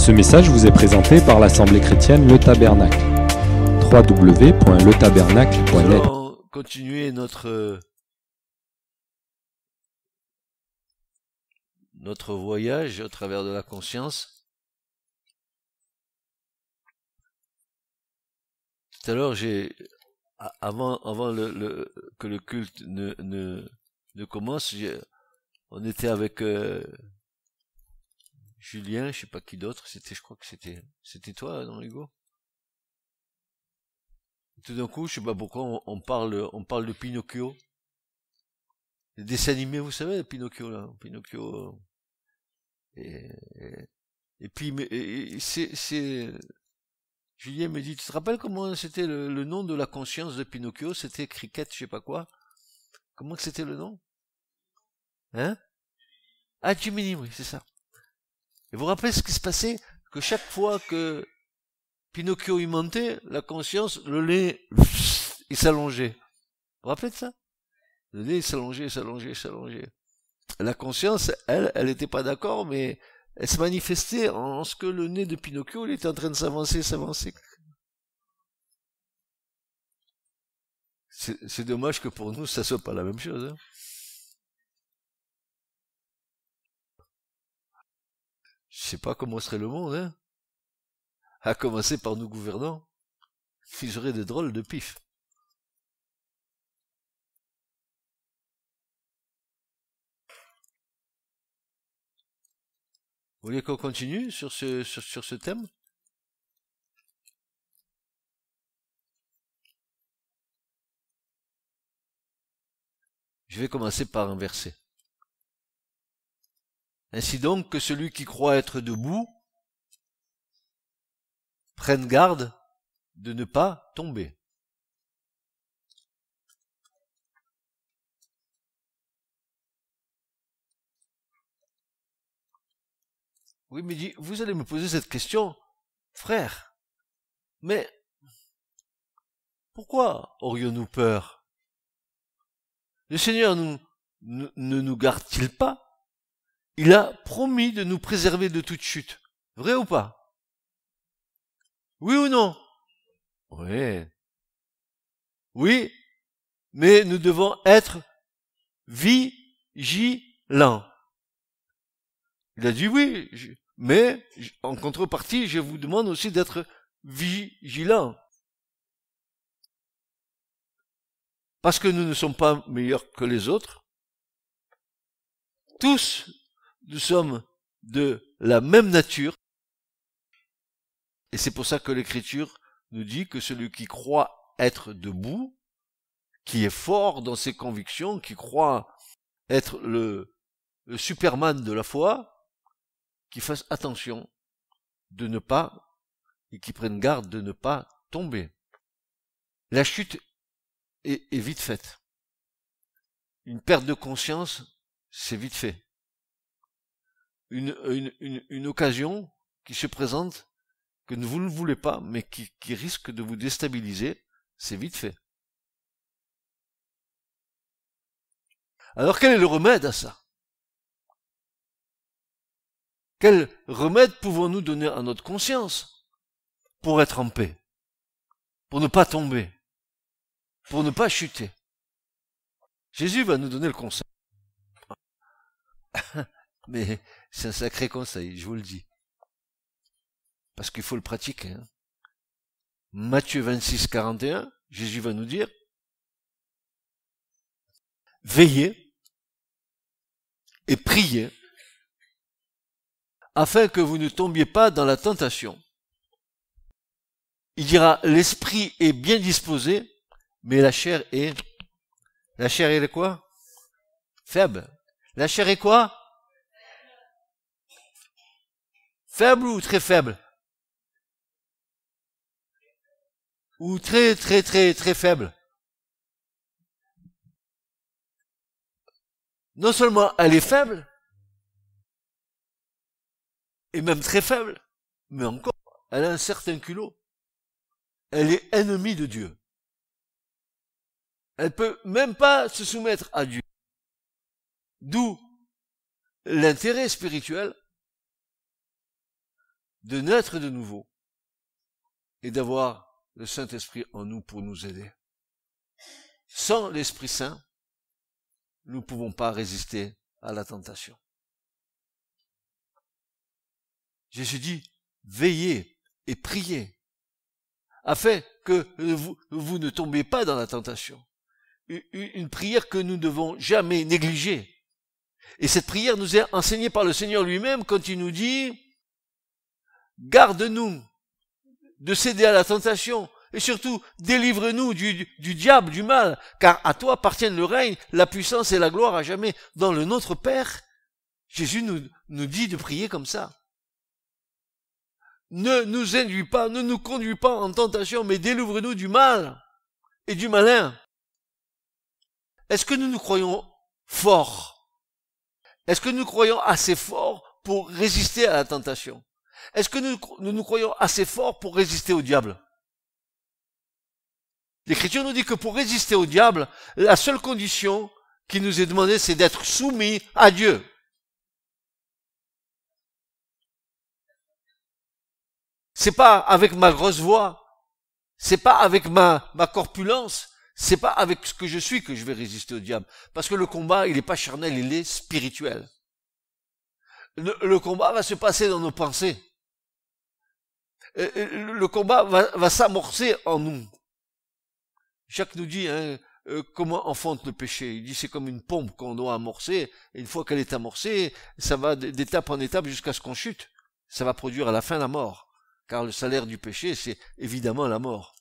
Ce message vous est présenté par l'Assemblée chrétienne Le Tabernacle. www.letabernacle.net. Nous allons continuer notre voyage au travers de la conscience. Tout à l'heure, avant que le culte ne commence, on était avec Julien, je sais pas qui d'autre, je crois que c'était toi, non, Hugo? Tout d'un coup, je sais pas pourquoi on parle de Pinocchio. Les dessins animés, vous savez, Pinocchio, là. Pinocchio. Et puis, Julien me dit, tu te rappelles comment c'était le nom de la conscience de Pinocchio? C'était Cricket, je sais pas quoi. Comment que c'était le nom? Hein? Ah, Jiminy, oui, c'est ça. Et vous vous rappelez ce qui se passait? Que chaque fois que Pinocchio y montait, la conscience, le nez, il s'allongeait. Vous vous rappelez de ça? Le nez, il s'allongeait. La conscience, elle était pas d'accord, mais elle se manifestait en ce que le nez de Pinocchio, il était en train de s'avancer. C'est dommage que pour nous, ça soit pas la même chose, hein. Je sais pas comment serait le monde, hein. À commencer par nos gouvernants. Ils auraient des drôles de pif. Vous voulez qu'on continue sur ce thème? Je vais commencer par un verset. Ainsi donc que celui qui croit être debout prenne garde de ne pas tomber. Oui, mais vous allez me poser cette question, frère, mais pourquoi aurions-nous peur? Le Seigneur ne nous garde-t-il pas? Il a promis de nous préserver de toute chute. Vrai ou pas? Oui ou non? Oui. Oui, mais nous devons être vigilants. Il a dit oui, mais en contrepartie, je vous demande aussi d'être vigilants. Parce que nous ne sommes pas meilleurs que les autres. Tous, nous sommes de la même nature. Et c'est pour ça que l'Écriture nous dit que celui qui croit être debout, qui est fort dans ses convictions, qui croit être le Superman de la foi, qui fasse attention de ne pas, et qui prenne garde de ne pas tomber. La chute est vite faite. Une perte de conscience, c'est vite fait. Une occasion qui se présente, que vous ne voulez pas, mais qui risque de vous déstabiliser, c'est vite fait. Alors quel est le remède à ça? Quel remède pouvons-nous donner à notre conscience pour être en paix, pour ne pas tomber, pour ne pas chuter? Jésus va nous donner le conseil. Mais c'est un sacré conseil, je vous le dis. Parce qu'il faut le pratiquer, hein. Matthieu 26, 41, Jésus va nous dire, veillez et priez afin que vous ne tombiez pas dans la tentation. Il dira, l'esprit est bien disposé, mais la chair est quoi? Faible. La chair est quoi? Faible ou très faible? Ou très faible? Non seulement elle est faible, et même très faible, mais encore, elle a un certain culot. Elle est ennemie de Dieu. Elle peut même pas se soumettre à Dieu. D'où l'intérêt spirituel de naître de nouveau et d'avoir le Saint-Esprit en nous pour nous aider. Sans l'Esprit Saint, nous ne pouvons pas résister à la tentation. Jésus dit, veillez et priez, afin que vous ne tombiez pas dans la tentation. Une prière que nous ne devons jamais négliger. Et cette prière nous est enseignée par le Seigneur lui-même quand il nous dit, garde-nous de céder à la tentation, et surtout, délivre-nous du diable, du mal, car à toi appartiennent le règne, la puissance et la gloire à jamais. Dans le Notre Père, Jésus nous dit de prier comme ça. Ne nous induis pas, ne nous conduis pas en tentation, mais délivre-nous du mal et du malin. Est-ce que nous nous croyons forts? Est-ce que nous croyons assez forts pour résister à la tentation? Est-ce que nous croyons assez forts pour résister au diable? L'Écriture nous dit que pour résister au diable, la seule condition qui nous est demandée, c'est d'être soumis à Dieu. C'est pas avec ma grosse voix, c'est pas avec ma corpulence, c'est pas avec ce que je suis que je vais résister au diable. Parce que le combat, il est pas charnel, il est spirituel. Le combat va se passer dans nos pensées. Le combat va s'amorcer en nous. Jacques nous dit, comment enfante le péché. Il dit, c'est comme une pompe qu'on doit amorcer, et une fois qu'elle est amorcée, ça va d'étape en étape jusqu'à ce qu'on chute. Ça va produire à la fin la mort. Car le salaire du péché, c'est évidemment la mort.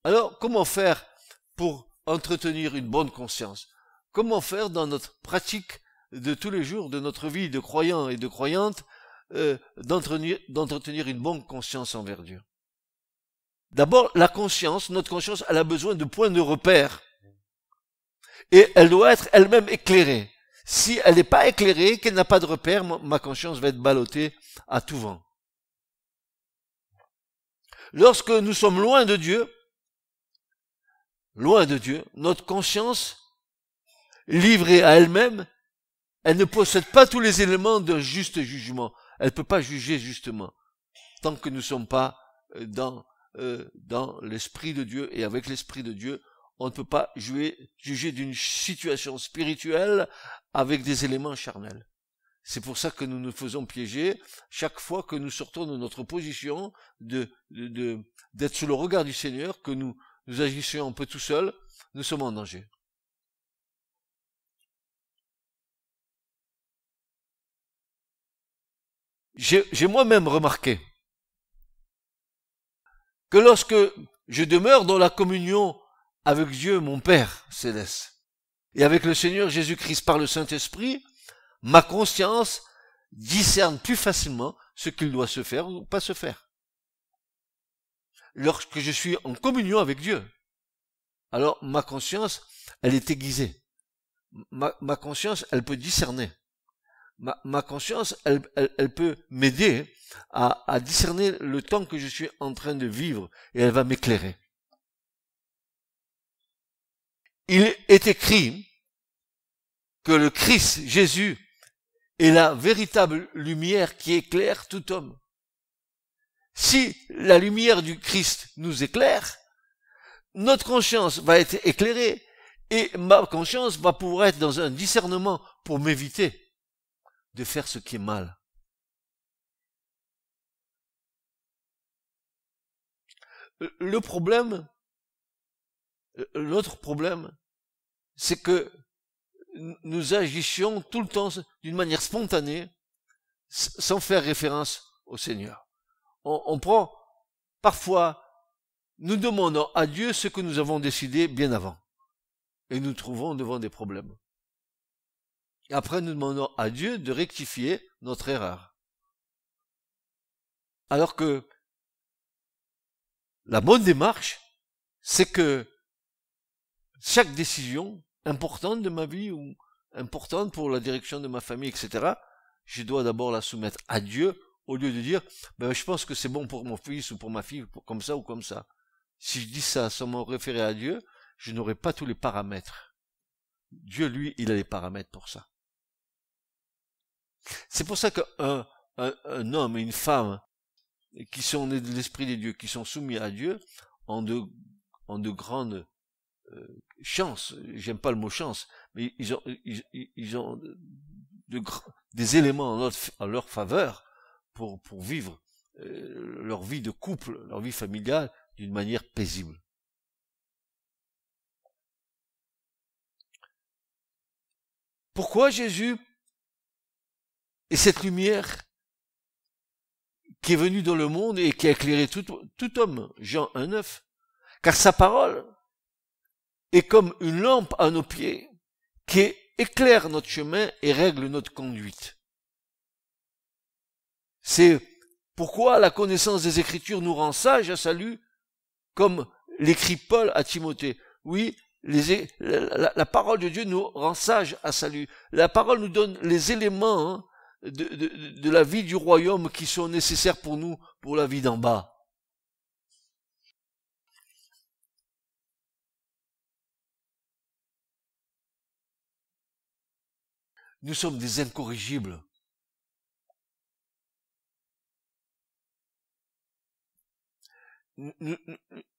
Alors, comment faire pour entretenir une bonne conscience? Comment faire dans notre pratique de tous les jours, de notre vie de croyants et de croyantes, d'entretenir une bonne conscience envers Dieu? D'abord, la conscience, notre conscience, elle a besoin de points de repère. Et elle doit être elle-même éclairée. Si elle n'est pas éclairée, qu'elle n'a pas de repère, ma conscience va être ballottée à tout vent. Lorsque nous sommes loin de Dieu, notre conscience, livrée à elle-même, elle ne possède pas tous les éléments d'un juste jugement. Elle ne peut pas juger justement, tant que nous ne sommes pas dans l'Esprit de Dieu, et avec l'Esprit de Dieu, on ne peut pas juger d'une situation spirituelle avec des éléments charnels. C'est pour ça que nous nous faisons piéger chaque fois que nous sortons de notre position d'être sous le regard du Seigneur, que nous agissions un peu tout seuls, nous sommes en danger. J'ai moi-même remarqué que lorsque je demeure dans la communion avec Dieu, mon Père céleste, et avec le Seigneur Jésus-Christ par le Saint-Esprit, ma conscience discerne plus facilement ce qu'il doit se faire ou pas se faire. Lorsque je suis en communion avec Dieu, alors ma conscience, elle est aiguisée. Ma conscience, elle peut discerner. Ma conscience, elle peut m'aider à discerner le temps que je suis en train de vivre, et elle va m'éclairer. Il est écrit que le Christ, Jésus, est la véritable lumière qui éclaire tout homme. Si la lumière du Christ nous éclaire, notre conscience va être éclairée, et ma conscience va pouvoir être dans un discernement pour m'éviter de faire ce qui est mal. L'autre problème, c'est que nous agissions tout le temps d'une manière spontanée, sans faire référence au Seigneur. On prend, parfois, nous demandons à Dieu ce que nous avons décidé bien avant. Et nous trouvons devant des problèmes. Et après, nous demandons à Dieu de rectifier notre erreur. Alors que la bonne démarche, c'est que chaque décision importante de ma vie ou importante pour la direction de ma famille, etc., je dois d'abord la soumettre à Dieu au lieu de dire je pense que c'est bon pour mon fils ou pour ma fille, comme ça ou comme ça. Si je dis ça sans me référer à Dieu, je n'aurai pas tous les paramètres. Dieu, lui, il a les paramètres pour ça. C'est pour ça qu'un homme et une femme qui sont nés de l'Esprit des dieux, qui sont soumis à Dieu, ont de grandes chances. J'aime pas le mot chance, mais ils ont des éléments en leur faveur pour vivre leur vie de couple, leur vie familiale d'une manière paisible. Pourquoi Jésus est cette lumière qui est venue dans le monde et qui a éclairé tout homme? Jean 1,9. Car sa parole est comme une lampe à nos pieds qui éclaire notre chemin et règle notre conduite. C'est pourquoi la connaissance des Écritures nous rend sages à salut, comme l'écrit Paul à Timothée. Oui, la parole de Dieu nous rend sages à salut. La parole nous donne les éléments de la vie du royaume qui sont nécessaires pour nous, pour la vie d'en bas. Nous sommes des incorrigibles.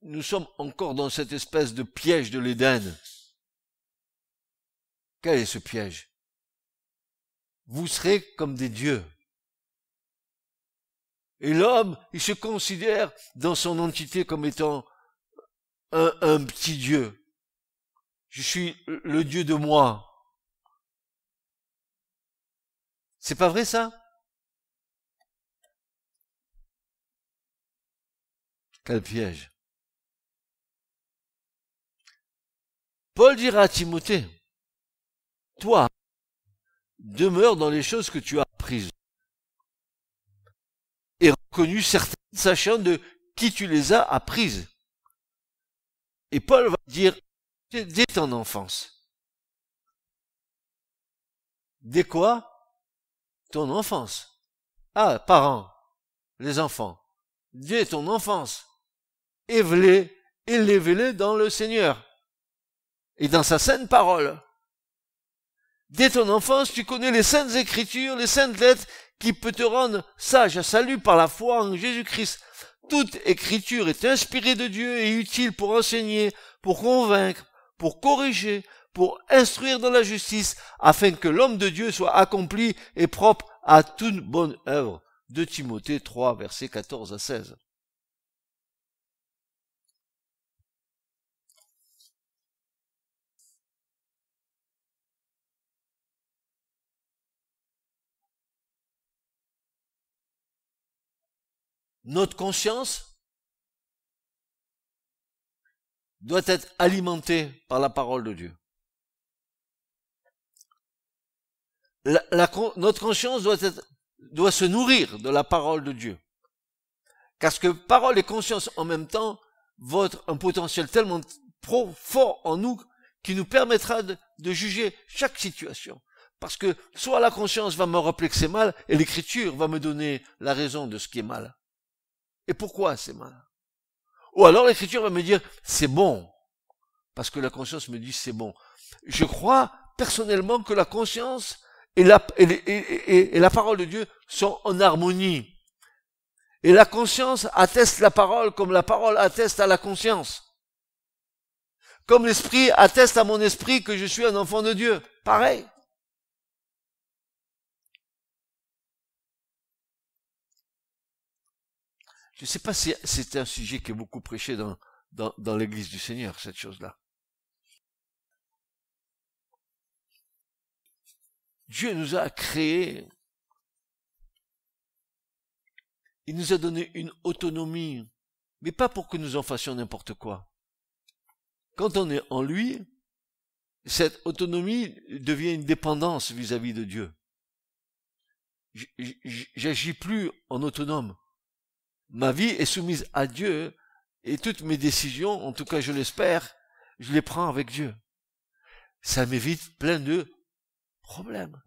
Nous sommes encore dans cette espèce de piège de l'Éden. Quel est ce piège? Vous serez comme des dieux. Et l'homme, il se considère dans son entité comme étant un petit dieu. Je suis le Dieu de moi. C'est pas vrai ça? Quel piège. Paul dira à Timothée, toi, demeure dans les choses que tu as apprises et reconnues certaines, sachant de qui tu les as apprises. Et Paul va dire, dès ton enfance. Dès quoi? Ton enfance. Ah, parents, les enfants. Dès ton enfance. Élevez-les dans le Seigneur. Et dans sa sainte parole. Dès ton enfance, tu connais les saintes écritures, les saintes lettres qui peuvent te rendre sage à salut par la foi en Jésus-Christ. Toute écriture est inspirée de Dieu et utile pour enseigner, pour convaincre, pour corriger, pour instruire dans la justice, afin que l'homme de Dieu soit accompli et propre à toute bonne œuvre. 2 Timothée 3, versets 14 à 16. Notre conscience doit être alimentée par la parole de Dieu. Notre conscience doit se nourrir de la parole de Dieu. Parce que parole et conscience en même temps vont être un potentiel tellement fort en nous qui nous permettra de juger chaque situation. Parce que soit la conscience va me rappeler que c'est mal et l'écriture va me donner la raison de ce qui est mal. Et pourquoi c'est mal? Ou alors l'écriture va me dire c'est bon. Parce que la conscience me dit c'est bon. Je crois personnellement que la conscience et la parole de Dieu sont en harmonie. Et la conscience atteste la parole comme la parole atteste à la conscience. Comme l'esprit atteste à mon esprit que je suis un enfant de Dieu. Pareil. Je ne sais pas si c'est un sujet qui est beaucoup prêché dans l'église du Seigneur, cette chose-là. Dieu nous a créés. Il nous a donné une autonomie, mais pas pour que nous en fassions n'importe quoi. Quand on est en lui, cette autonomie devient une dépendance vis-à-vis de Dieu. J'agis plus en autonome. Ma vie est soumise à Dieu et toutes mes décisions, en tout cas je l'espère, je les prends avec Dieu. Ça m'évite plein de problèmes.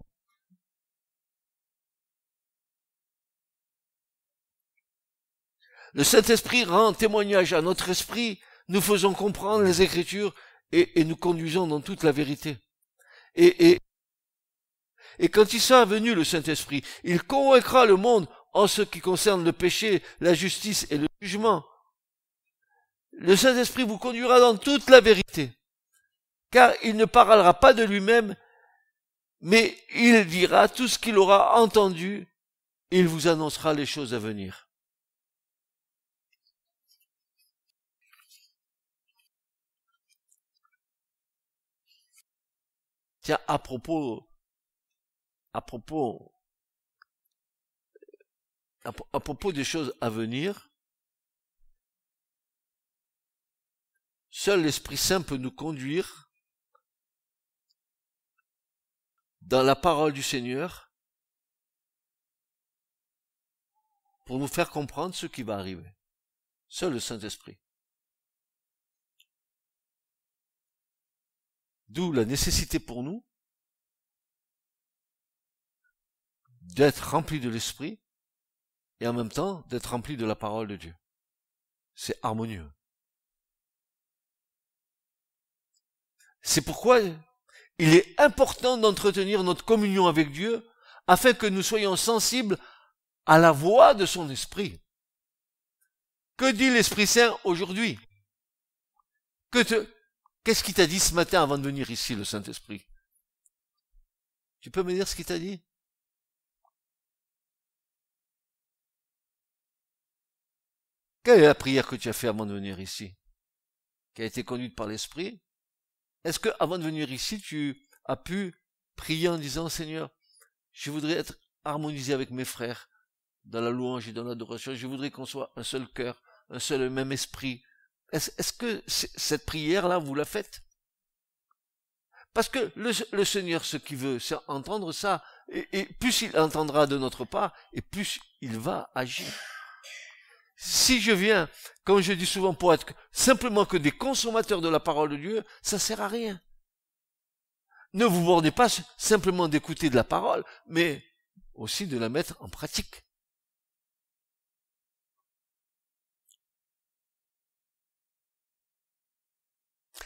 Le Saint-Esprit rend témoignage à notre esprit, nous faisons comprendre les Écritures et nous conduisons dans toute la vérité. Et Et quand il sera venu le Saint-Esprit, il convaincra le monde en ce qui concerne le péché, la justice et le jugement. Le Saint-Esprit vous conduira dans toute la vérité, car il ne parlera pas de lui-même, mais il dira tout ce qu'il aura entendu, et il vous annoncera les choses à venir. Tiens, à propos des choses à venir, seul l'Esprit Saint peut nous conduire dans la parole du Seigneur pour nous faire comprendre ce qui va arriver. Seul le Saint-Esprit. D'où la nécessité pour nous d'être remplis de l'Esprit et en même temps d'être remplis de la parole de Dieu. C'est harmonieux. C'est pourquoi il est important d'entretenir notre communion avec Dieu afin que nous soyons sensibles à la voix de son Esprit. Que dit l'Esprit Saint aujourd'hui? Qu'est-ce qu'il t'a dit ce matin avant de venir ici, le Saint-Esprit? Tu peux me dire ce qu'il t'a dit? Quelle est la prière que tu as fait avant de venir ici? Qui a été conduite par l'Esprit? Est-ce que avant de venir ici, tu as pu prier en disant, Seigneur, je voudrais être harmonisé avec mes frères dans la louange et dans l'adoration, je voudrais qu'on soit un seul cœur, un seul et même esprit. Est-ce que cette prière-là, vous la faites? Parce que le Seigneur, ce qu'il veut, c'est entendre ça, et plus il entendra de notre part, et plus il va agir. Si je viens, comme je dis souvent, pour être simplement que des consommateurs de la parole de Dieu, ça sert à rien. Ne vous bornez pas simplement d'écouter de la parole, mais aussi de la mettre en pratique.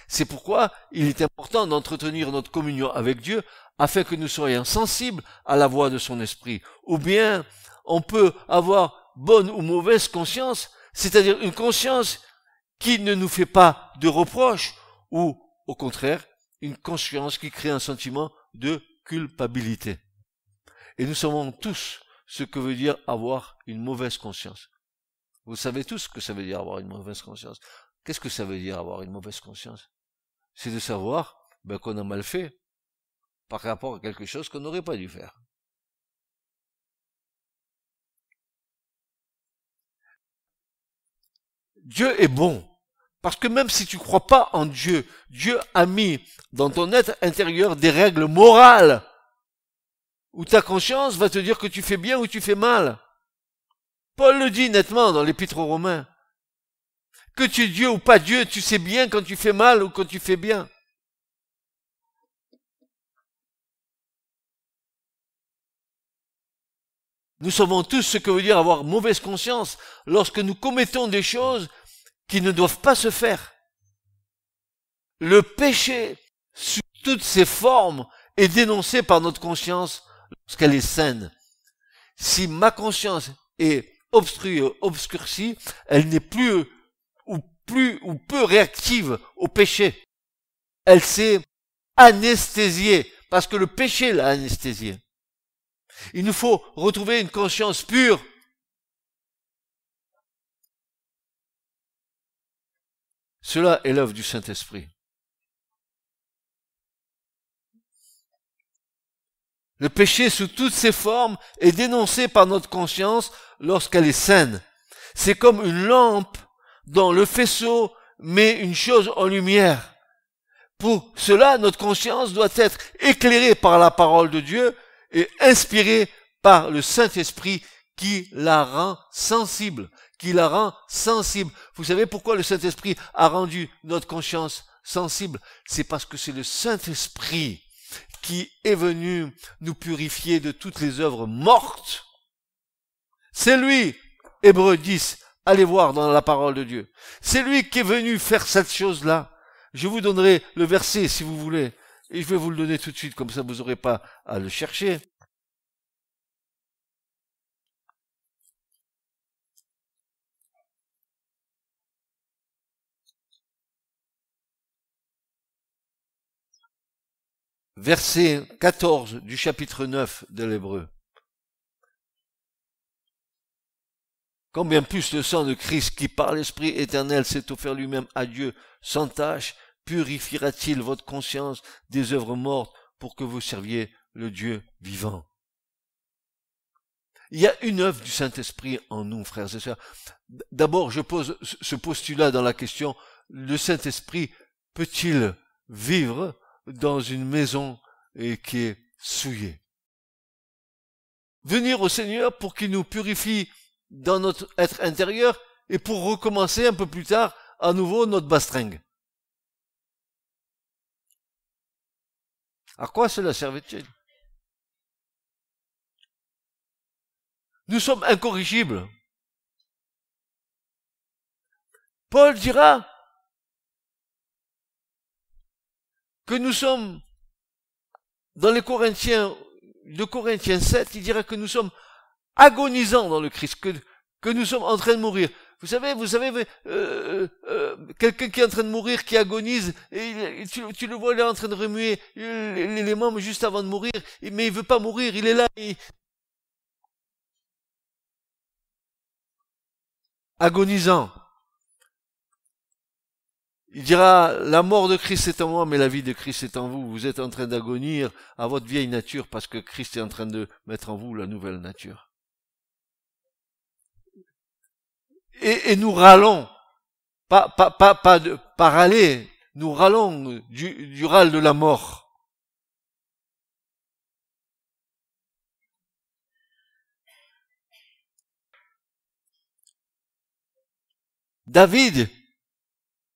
C'est pourquoi il est important d'entretenir notre communion avec Dieu afin que nous soyons sensibles à la voix de son esprit. Ou bien, on peut avoir bonne ou mauvaise conscience, c'est-à-dire une conscience qui ne nous fait pas de reproches, ou au contraire, une conscience qui crée un sentiment de culpabilité. Et nous savons tous ce que veut dire avoir une mauvaise conscience. Vous savez tous ce que ça veut dire avoir une mauvaise conscience. Qu'est-ce que ça veut dire avoir une mauvaise conscience? C'est de savoir qu'on a mal fait par rapport à quelque chose qu'on n'aurait pas dû faire. Dieu est bon, parce que même si tu ne crois pas en Dieu, Dieu a mis dans ton être intérieur des règles morales, où ta conscience va te dire que tu fais bien ou tu fais mal. Paul le dit nettement dans l'Épître aux Romains. Que tu es Dieu ou pas Dieu, tu sais bien quand tu fais mal ou quand tu fais bien. Nous savons tous ce que veut dire avoir mauvaise conscience lorsque nous commettons des choses qui ne doivent pas se faire. Le péché, sous toutes ses formes, est dénoncé par notre conscience lorsqu'elle est saine. Si ma conscience est obstruée, obscurcie, elle n'est plus ou peu réactive au péché. Elle s'est anesthésiée, parce que le péché l'a anesthésiée. Il nous faut retrouver une conscience pure. Cela est l'œuvre du Saint-Esprit. Le péché sous toutes ses formes est dénoncé par notre conscience lorsqu'elle est saine. C'est comme une lampe dont le faisceau met une chose en lumière. Pour cela, notre conscience doit être éclairée par la parole de Dieu et inspirée par le Saint-Esprit qui la rend sensible. Vous savez pourquoi le Saint-Esprit a rendu notre conscience sensible? C'est parce que c'est le Saint-Esprit qui est venu nous purifier de toutes les œuvres mortes. C'est lui, Hébreux 10, allez voir dans la parole de Dieu. C'est lui qui est venu faire cette chose-là. Je vous donnerai le verset si vous voulez. Et je vais vous le donner tout de suite, comme ça vous n'aurez pas à le chercher. Verset 14 du chapitre 9 de l'Hébreu. Combien plus le sang de Christ qui par l'Esprit éternel s'est offert lui-même à Dieu sans tâche, purifiera-t-il votre conscience des œuvres mortes pour que vous serviez le Dieu vivant. Il y a une œuvre du Saint-Esprit en nous, frères et sœurs. D'abord, je pose ce postulat dans la question, le Saint-Esprit peut-il vivre dans une maison qui est souillée? Venir au Seigneur pour qu'il nous purifie dans notre être intérieur et pour recommencer un peu plus tard à nouveau notre bastringue. À quoi cela servait-il? Nous sommes incorrigibles. Paul dira que nous sommes, dans les Corinthiens, de Corinthiens 7, il dira que nous sommes agonisants dans le Christ, que nous sommes en train de mourir. Vous savez, quelqu'un qui est en train de mourir, qui agonise, et tu le vois, il est en train de remuer les membres juste avant de mourir, mais il veut pas mourir, il est là, agonisant. Il dira, la mort de Christ est en moi, mais la vie de Christ est en vous. Vous êtes en train d'agonir à votre vieille nature parce que Christ est en train de mettre en vous la nouvelle nature. Et nous râlons, pas râler, nous râlons du râle de la mort. David,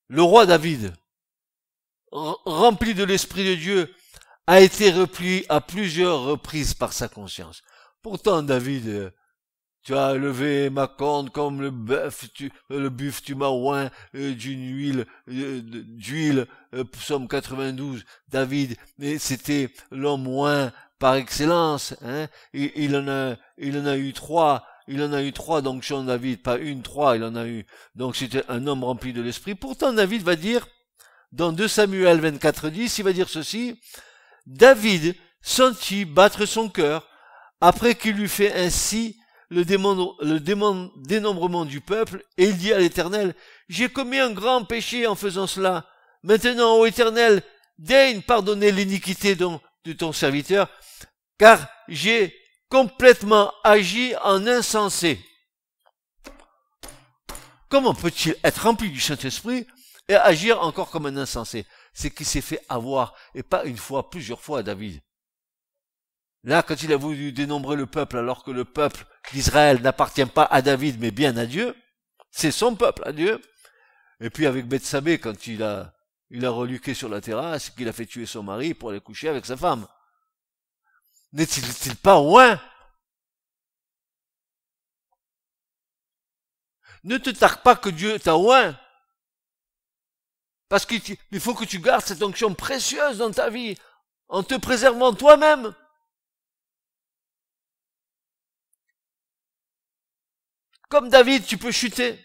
le roi David, rempli de l'Esprit de Dieu, a été repris à plusieurs reprises par sa conscience. Pourtant, David, tu as levé ma corne comme le buffle, tu m'as oint d'huile, psaume 92, David, c'était l'homme oint par excellence, hein, il en a eu trois, donc Jean David, pas une, trois, il en a eu, donc c'était un homme rempli de l'esprit. Pourtant, David va dire, dans 2 Samuel 24:10, il va dire ceci, David sentit battre son cœur, après qu'il eut fait ainsi le dénombrement du peuple, et il dit à l'Éternel, j'ai commis un grand péché en faisant cela. Maintenant, ô Éternel, daigne pardonner l'iniquité de ton serviteur, car j'ai complètement agi en insensé. Comment peut-il être rempli du Saint-Esprit et agir encore comme un insensé? C'est qu'il s'est fait avoir, et pas une fois, plusieurs fois, David. Là, quand il a voulu dénombrer le peuple, alors que le peuple d'Israël n'appartient pas à David, mais bien à Dieu, c'est son peuple, à Dieu. Et puis avec Bethsabée, quand il a reluqué sur la terrasse, qu'il a fait tuer son mari pour aller coucher avec sa femme. N'est-il pas oint? Ne te targue pas que Dieu t'a oint. Parce qu'il faut que tu gardes cette onction précieuse dans ta vie, en te préservant toi-même. Comme David, tu peux chuter.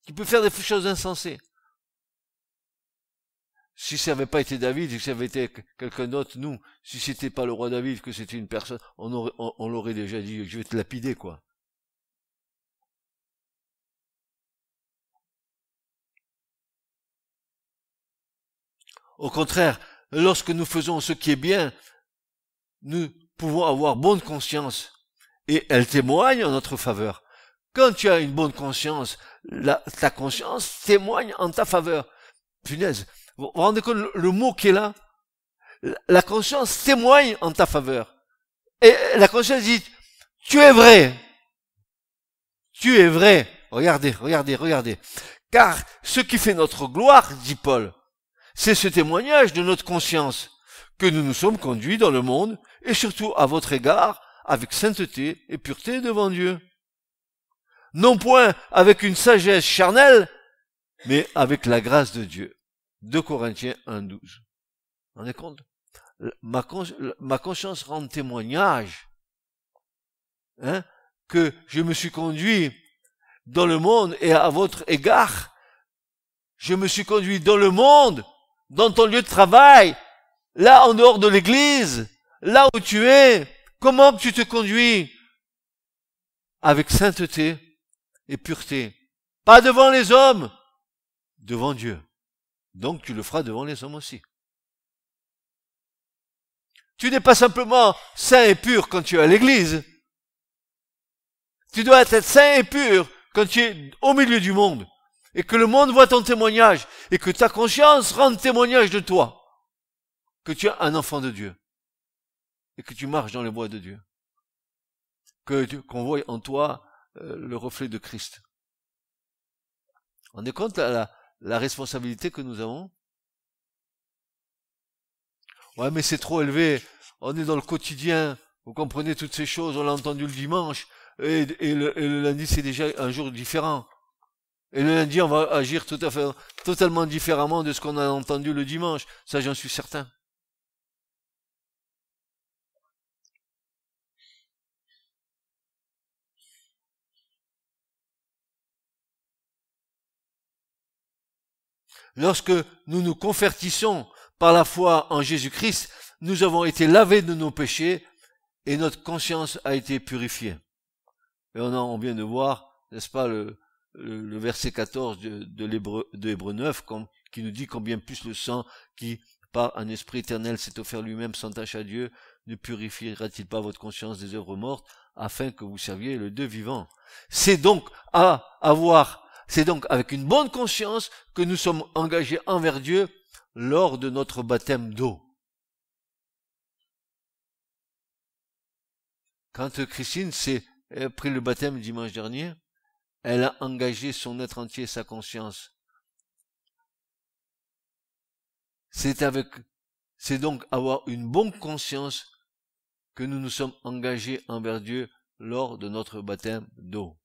Tu peux faire des choses insensées. Si ça n'avait pas été David, si ça avait été quelqu'un d'autre, nous, si c'était pas le roi David, que c'était une personne, on l'aurait déjà dit, je vais te lapider, quoi. Au contraire, lorsque nous faisons ce qui est bien, nous pouvons avoir bonne conscience, et elle témoigne en notre faveur. Quand tu as une bonne conscience, ta conscience témoigne en ta faveur. Punaise, vous vous rendez compte le mot qui est là? La conscience témoigne en ta faveur. Et la conscience dit, tu es vrai. Tu es vrai. Regardez. Car ce qui fait notre gloire, dit Paul, c'est ce témoignage de notre conscience, que nous nous sommes conduits dans le monde, et surtout à votre égard, avec sainteté et pureté devant Dieu. Non point avec une sagesse charnelle, mais avec la grâce de Dieu. 2 Corinthiens 1,12. Vous vous rendez compte? Ma conscience rend témoignage, hein, que je me suis conduit dans le monde et à votre égard. Je me suis conduit dans le monde, dans ton lieu de travail, là en dehors de l'église, là où tu es. Comment tu te conduis? Avec sainteté et pureté. Pas devant les hommes, devant Dieu. Donc tu le feras devant les hommes aussi. Tu n'es pas simplement saint et pur quand tu es à l'église. Tu dois être saint et pur quand tu es au milieu du monde. Et que le monde voit ton témoignage. Et que ta conscience rende témoignage de toi. Que tu es un enfant de Dieu. Et que tu marches dans les voies de Dieu. Qu'on voie en toi le reflet de Christ. On est compte la responsabilité que nous avons? Ouais, mais c'est trop élevé. On est dans le quotidien. Vous comprenez toutes ces choses. On l'a entendu le dimanche. Et le lundi, c'est déjà un jour différent. Et le lundi, on va agir totalement différemment de ce qu'on a entendu le dimanche. Ça, j'en suis certain. Lorsque nous nous convertissons par la foi en Jésus-Christ, nous avons été lavés de nos péchés et notre conscience a été purifiée. Et on vient de voir, n'est-ce pas, le verset 14 de Hébreux 9, qui nous dit combien plus le sang qui, par un esprit éternel, s'est offert lui-même sans tache à Dieu, ne purifiera-t-il pas votre conscience des œuvres mortes, afin que vous serviez le Dieu vivant. C'est donc avec une bonne conscience que nous sommes engagés envers Dieu lors de notre baptême d'eau. Quand Christine s'est pris le baptême dimanche dernier, elle a engagé son être entier, sa conscience. C'est donc avoir une bonne conscience que nous nous sommes engagés envers Dieu lors de notre baptême d'eau.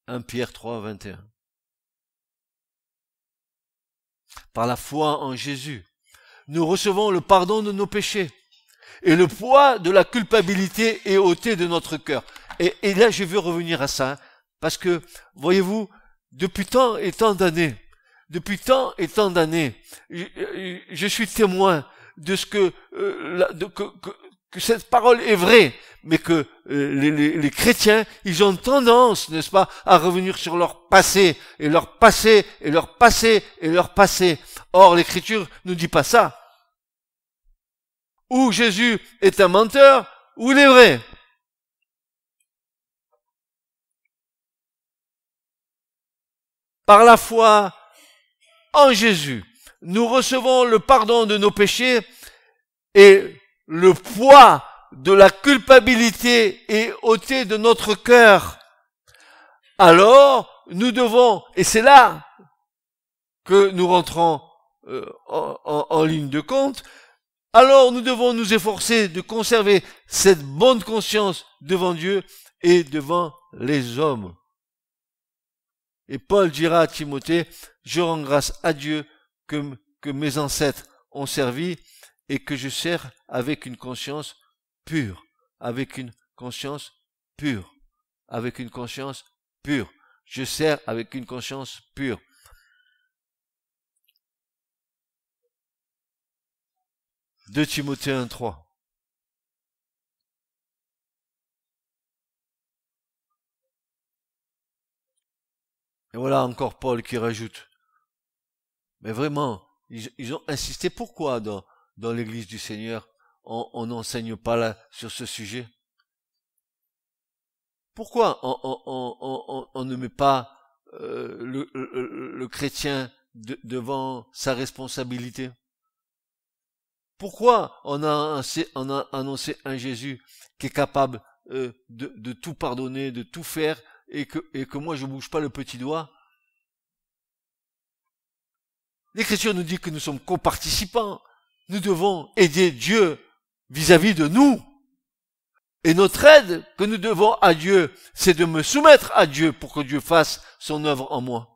1 Pierre 3, 21. Par la foi en Jésus, nous recevons le pardon de nos péchés et le poids de la culpabilité est ôté de notre cœur. Et là, je veux revenir à ça, parce que, voyez-vous, depuis tant et tant d'années, je suis témoin de ce que cette parole est vraie, mais que les chrétiens, ils ont tendance, n'est-ce pas, à revenir sur leur passé, et leur passé, et leur passé, et leur passé. Or, l'Écriture ne dit pas ça. Ou Jésus est un menteur, ou il est vrai. Par la foi en Jésus, nous recevons le pardon de nos péchés et le poids de la culpabilité est ôté de notre cœur. Alors, nous devons, et c'est là que nous rentrons en ligne de compte, alors nous devons nous efforcer de conserver cette bonne conscience devant Dieu et devant les hommes. Et Paul dira à Timothée, je rends grâce à Dieu que mes ancêtres ont servi et que je sers avec une conscience pure, avec une conscience pure, avec une conscience pure. Je sers avec une conscience pure. De Timothée 1:3. Et voilà encore Paul qui rajoute. Mais vraiment, ils ont insisté. Pourquoi dans l'église du Seigneur, on n'enseigne pas là sur ce sujet? Pourquoi on ne met pas le chrétien devant sa responsabilité? Pourquoi on a annoncé un Jésus qui est capable de tout pardonner, de tout faire, et que moi je bouge pas le petit doigt? L'Écriture nous dit que nous sommes coparticipants. Nous devons aider Dieu vis-à-vis de nous. Et notre aide que nous devons à Dieu, c'est de me soumettre à Dieu pour que Dieu fasse son œuvre en moi.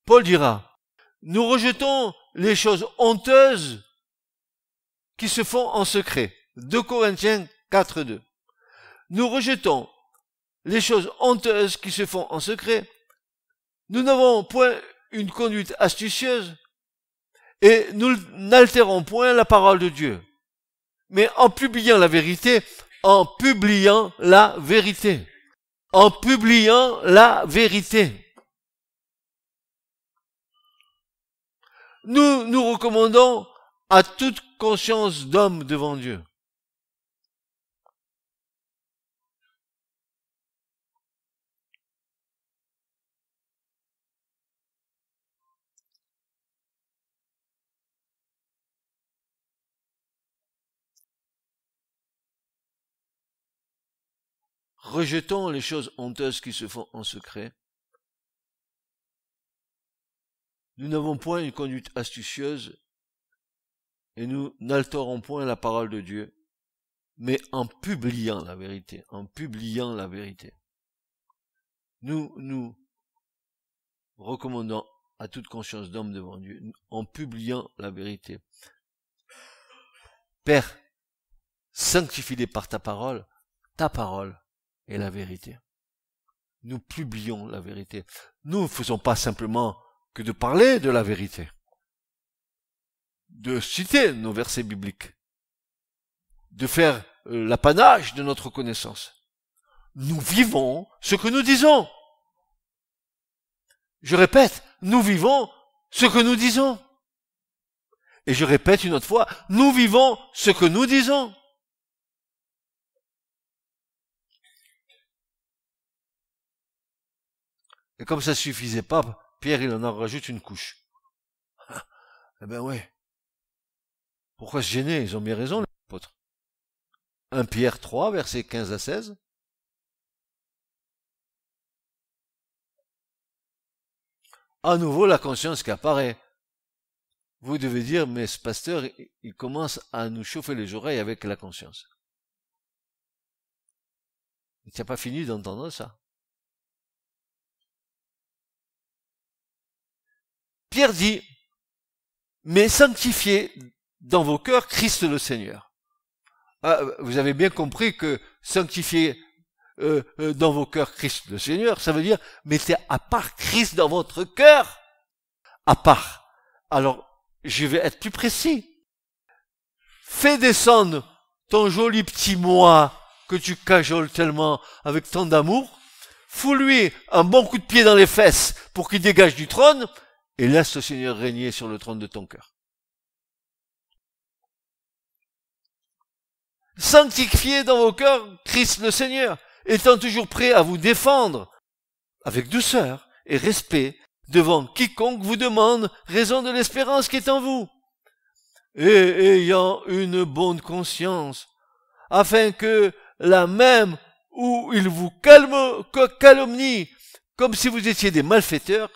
Paul dira, nous rejetons les choses honteuses qui se font en secret. 2 Corinthiens 4:2. Nous rejetons les choses honteuses qui se font en secret. Nous n'avons point une conduite astucieuse et nous n'altérons point la parole de Dieu. Mais en publiant la vérité, en publiant la vérité, en publiant la vérité. Nous nous recommandons à toute conscience d'homme devant Dieu. Rejetons les choses honteuses qui se font en secret. Nous n'avons point une conduite astucieuse et nous n'altérons point la parole de Dieu, mais en publiant la vérité, en publiant la vérité. Nous nous recommandons à toute conscience d'homme devant Dieu, en publiant la vérité. Père, sanctifie-les par ta parole est la vérité. Nous publions la vérité. Nous ne faisons pas simplement que de parler de la vérité, de citer nos versets bibliques, de faire l'apanage de notre connaissance. Nous vivons ce que nous disons. Je répète, nous vivons ce que nous disons. Et je répète une autre fois, nous vivons ce que nous disons. Et comme ça suffisait pas, Pierre, il en rajoute une couche. Eh ben ouais. Pourquoi se gêner? Ils ont bien raison, les apôtres. 1 Pierre 3, versets 15 à 16. À nouveau, la conscience qui apparaît. Vous devez dire, mais ce pasteur, il commence à nous chauffer les oreilles avec la conscience. Il n'a pas fini d'entendre ça. Pierre dit, mais sanctifiez dans vos cœurs Christ le Seigneur. Ah, vous avez bien compris que sanctifier dans vos cœurs Christ le Seigneur, ça veut dire mettez à part Christ dans votre cœur. À part. Alors, je vais être plus précis. Fais descendre ton joli petit moi que tu cajoles tellement avec tant d'amour. Fous-lui un bon coup de pied dans les fesses pour qu'il dégage du trône et laisse le Seigneur régner sur le trône de ton cœur. Sanctifiez dans vos cœurs Christ le Seigneur, étant toujours prêt à vous défendre avec douceur et respect devant quiconque vous demande raison de l'espérance qui est en vous, et ayant une bonne conscience, afin que la même où il vous calomnie, comme si vous étiez des malfaiteurs,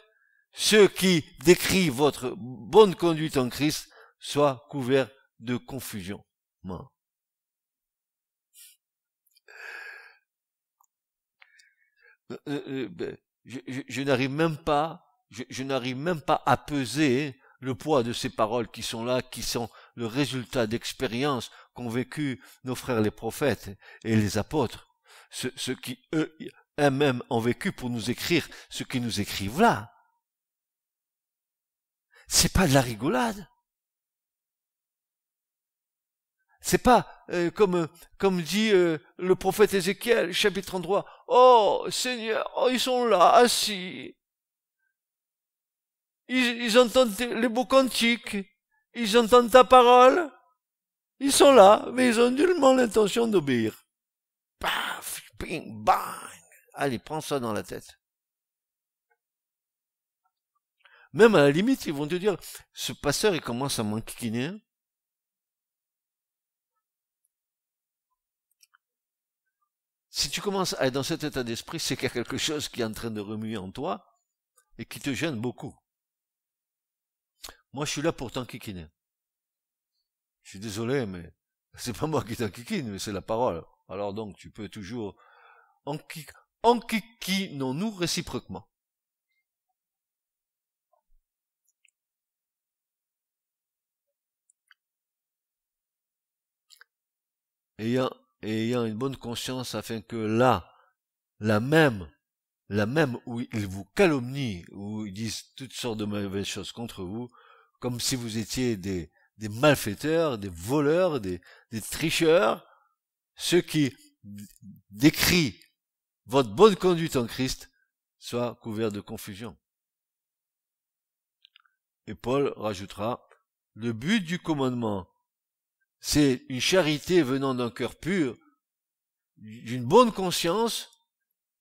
ceux qui décrivent votre bonne conduite en Christ soient couverts de confusion. Je n'arrive même pas, je n'arrive même pas à peser le poids de ces paroles qui sont là, qui sont le résultat d'expériences qu'ont vécu nos frères les prophètes et les apôtres, ceux qui eux-mêmes ont vécu pour nous écrire ce qu'ils nous écrivent là. C'est pas de la rigolade. C'est pas comme dit le prophète Ézéchiel, chapitre 33. Oh Seigneur, oh, ils sont là, assis. Ils entendent les beaux cantiques. Ils entendent ta parole. Ils sont là, mais ils ont nullement l'intention d'obéir. Paf, ping, bang. Allez, prends ça dans la tête. Même à la limite, ils vont te dire, ce pasteur, il commence à m'enquiquiner. Si tu commences à être dans cet état d'esprit, c'est qu'il y a quelque chose qui est en train de remuer en toi et qui te gêne beaucoup. Moi, je suis là pour t'enquiquiner. Je suis désolé, mais c'est pas moi qui t'enquiquine, mais c'est la parole. Alors donc, tu peux toujours enquiquinons-nous réciproquement. Ayant une bonne conscience afin que là, la même où ils vous calomnient, où ils disent toutes sortes de mauvaises choses contre vous, comme si vous étiez des malfaiteurs, des voleurs, des tricheurs, ceux qui décrient votre bonne conduite en Christ, soient couverts de confusion. Et Paul rajoutera, le but du commandement, c'est une charité venant d'un cœur pur, d'une bonne conscience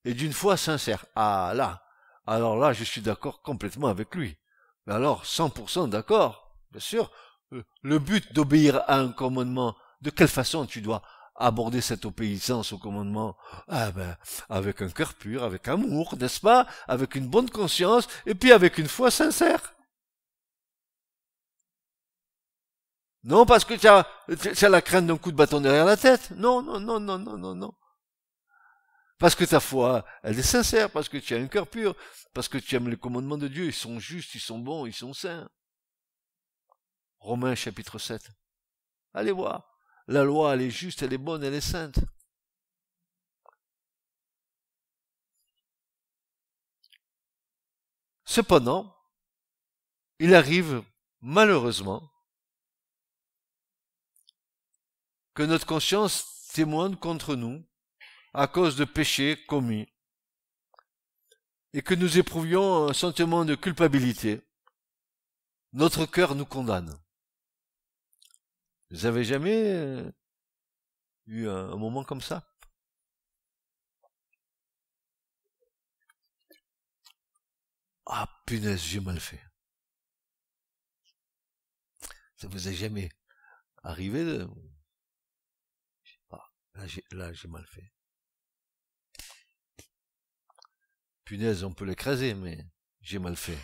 et d'une foi sincère. Ah là, alors là, je suis d'accord complètement avec lui. Mais alors, 100% d'accord, bien sûr. Le but d'obéir à un commandement, de quelle façon tu dois aborder cette obéissance au commandement? Ah ben, avec un cœur pur, avec amour, n'est-ce pas? Avec une bonne conscience, et puis avec une foi sincère. Non parce que tu as la crainte d'un coup de bâton derrière la tête. Non, non, non, non, non, non, non. Parce que ta foi, elle est sincère, parce que tu as un cœur pur, parce que tu aimes les commandements de Dieu, ils sont justes, ils sont bons, ils sont saints. Romains chapitre 7. Allez voir. La loi, elle est juste, elle est bonne, elle est sainte. Cependant, il arrive, malheureusement, que notre conscience témoigne contre nous à cause de péchés commis et que nous éprouvions un sentiment de culpabilité. Notre cœur nous condamne. Vous avez jamais eu un moment comme ça? Ah, punaise, j'ai mal fait. Ça vous est jamais arrivé de... Je sais pas, là j'ai mal fait. Punaise, on peut l'écraser, mais j'ai mal fait.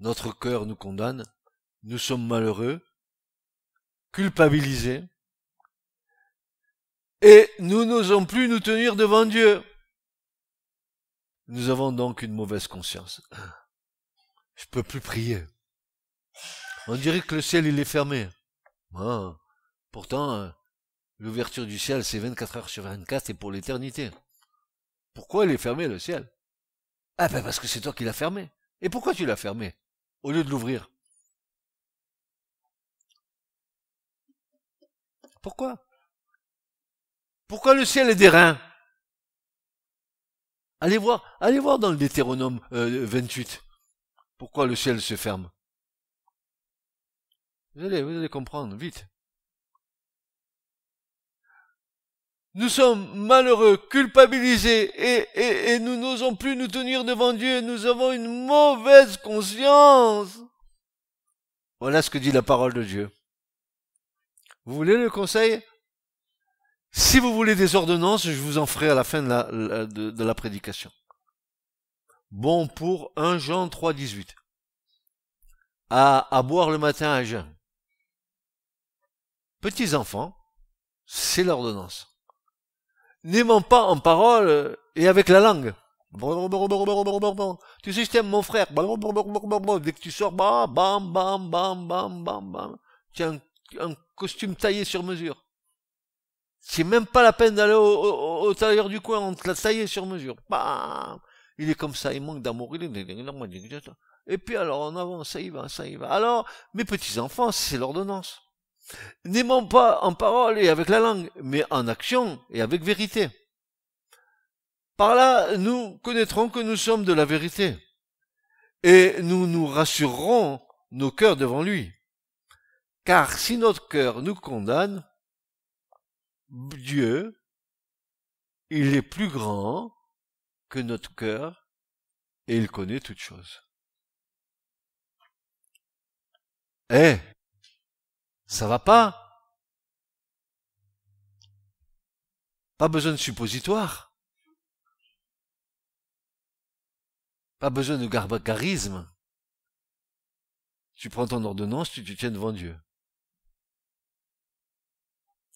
Notre cœur nous condamne, nous sommes malheureux, culpabilisés, et nous n'osons plus nous tenir devant Dieu. Nous avons donc une mauvaise conscience. Je peux plus prier. On dirait que le ciel il est fermé. Ah, pourtant, l'ouverture du ciel c'est 24 heures sur 24 et pour l'éternité. Pourquoi il est fermé le ciel? Ah ben parce que c'est toi qui l'as fermé. Et pourquoi tu l'as fermé au lieu de l'ouvrir? Pourquoi? Pourquoi le ciel est d'airain? Allez voir dans le Deutéronome 28. Pourquoi le ciel se ferme? Vous allez comprendre, vite. Nous sommes malheureux, culpabilisés, et nous n'osons plus nous tenir devant Dieu. Nous avons une mauvaise conscience. Voilà ce que dit la parole de Dieu. Vous voulez le conseil? Si vous voulez des ordonnances, je vous en ferai à la fin de la prédication. Bon pour 1 Jean 3, 18. À boire le matin à jeun. Petits enfants, c'est l'ordonnance. N'aimant pas en parole et avec la langue. Tu sais, je t'aime mon frère. Dès que tu sors, bam, bam, bam, bam, bam, bam. Tu as un costume taillé sur mesure. C'est même pas la peine d'aller au tailleur du coin, on te l'a taillé sur mesure. Bam. Il est comme ça, il manque d'amour. Et puis alors, en avant, ça y va, ça y va. Alors, mes petits-enfants, c'est l'ordonnance. N'aimons pas en parole et avec la langue, mais en action et avec vérité. Par là, nous connaîtrons que nous sommes de la vérité. Et nous nous rassurerons nos cœurs devant lui. Car si notre cœur nous condamne, Dieu, il est plus grand que notre cœur et il connaît toutes choses. Ça va pas? Pas besoin de suppositoire. Pas besoin de gargarisme. Tu prends ton ordonnance, tu te tiens devant Dieu.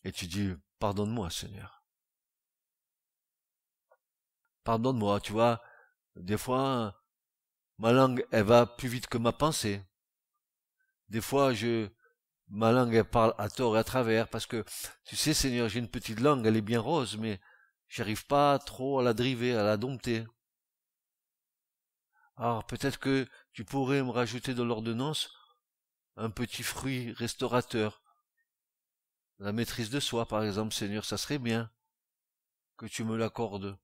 Et tu dis, pardonne-moi, Seigneur. Pardonne-moi, tu vois, des fois, ma langue, elle va plus vite que ma pensée. Des fois, ma langue, elle parle à tort et à travers, parce que, tu sais, Seigneur, j'ai une petite langue, elle est bien rose, mais j'arrive pas trop à la driver, à la dompter. Alors, peut-être que tu pourrais me rajouter dans l'ordonnance un petit fruit restaurateur. La maîtrise de soi, par exemple, Seigneur, ça serait bien que tu me l'accordes.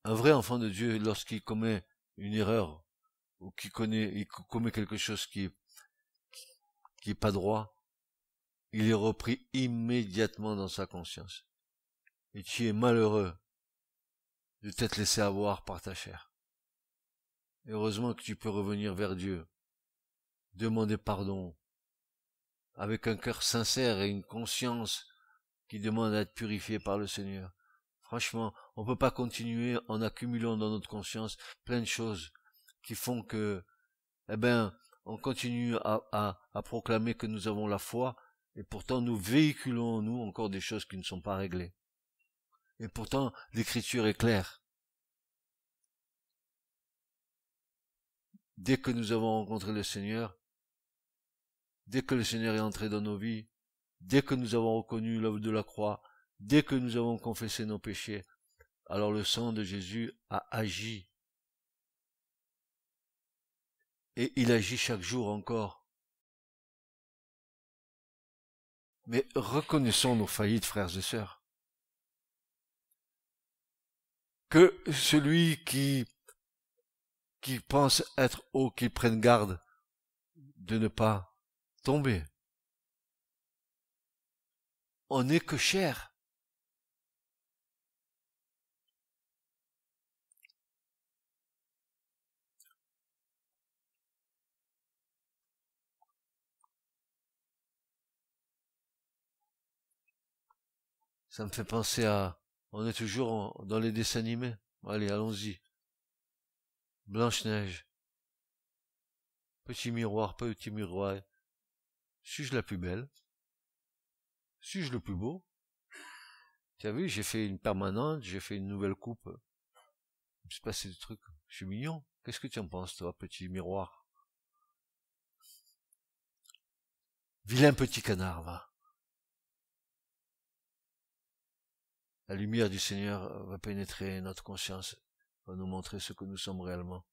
Un vrai enfant de Dieu, lorsqu'il commet une erreur, ou il commet quelque chose qui est pas droit, il est repris immédiatement dans sa conscience. Et tu es malheureux de t'être laissé avoir par ta chair. Et heureusement que tu peux revenir vers Dieu, demander pardon, avec un cœur sincère et une conscience qui demande à être purifiée par le Seigneur. Franchement, on peut pas continuer en accumulant dans notre conscience plein de choses qui font que, on continue à proclamer que nous avons la foi, et pourtant nous véhiculons en nous encore des choses qui ne sont pas réglées. Et pourtant, l'Écriture est claire. Dès que nous avons rencontré le Seigneur, dès que le Seigneur est entré dans nos vies, dès que nous avons reconnu l'œuvre de la croix, dès que nous avons confessé nos péchés, alors le sang de Jésus a agi. Et il agit chaque jour encore. Mais reconnaissons nos faillites, frères et sœurs. Que celui qui pense être haut, qu'il prenne garde de ne pas tomber. On n'est que chair. Ça me fait penser on est toujours dans les dessins animés. Allez, allons-y. Blanche-Neige. Petit miroir, suis-je la plus belle? Suis-je le plus beau? Tu as vu, j'ai fait une permanente, j'ai fait une nouvelle coupe. Il me s'est passé des trucs. Je suis mignon. Qu'est-ce que tu en penses, toi, petit miroir? Vilain petit canard, va. La lumière du Seigneur va pénétrer notre conscience, va nous montrer ce que nous sommes réellement.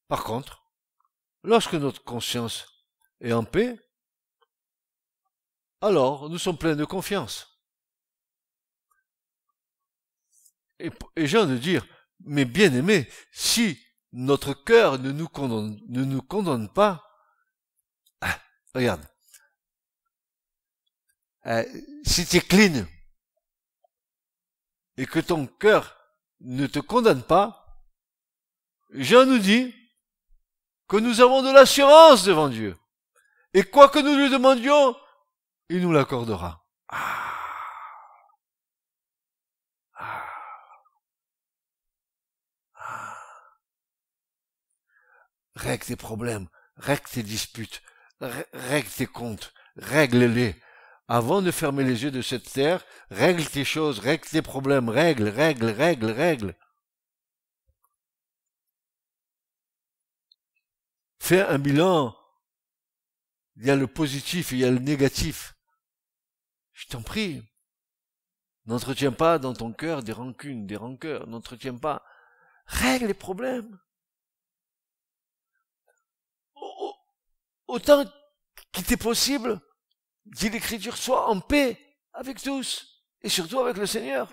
Par contre, lorsque notre conscience est en paix, alors nous sommes pleins de confiance. Et j'ai envie de dire, mais bien aimé, si notre cœur ne nous condamne pas, regarde, si tu es clean et que ton cœur ne te condamne pas, Jean nous dit que nous avons de l'assurance devant Dieu. Et quoi que nous lui demandions, il nous l'accordera. Règle tes problèmes, règle tes disputes, règle tes comptes, règle-les. Avant de fermer les yeux de cette terre, règle tes choses, règle tes problèmes, règle. Fais un bilan. Il y a le positif et il y a le négatif. Je t'en prie. N'entretiens pas dans ton cœur des rancunes, des rancœurs. N'entretiens pas. Règle les problèmes. Autant qu'il t'est possible, dit l'Écriture, sois en paix avec tous, et surtout avec le Seigneur.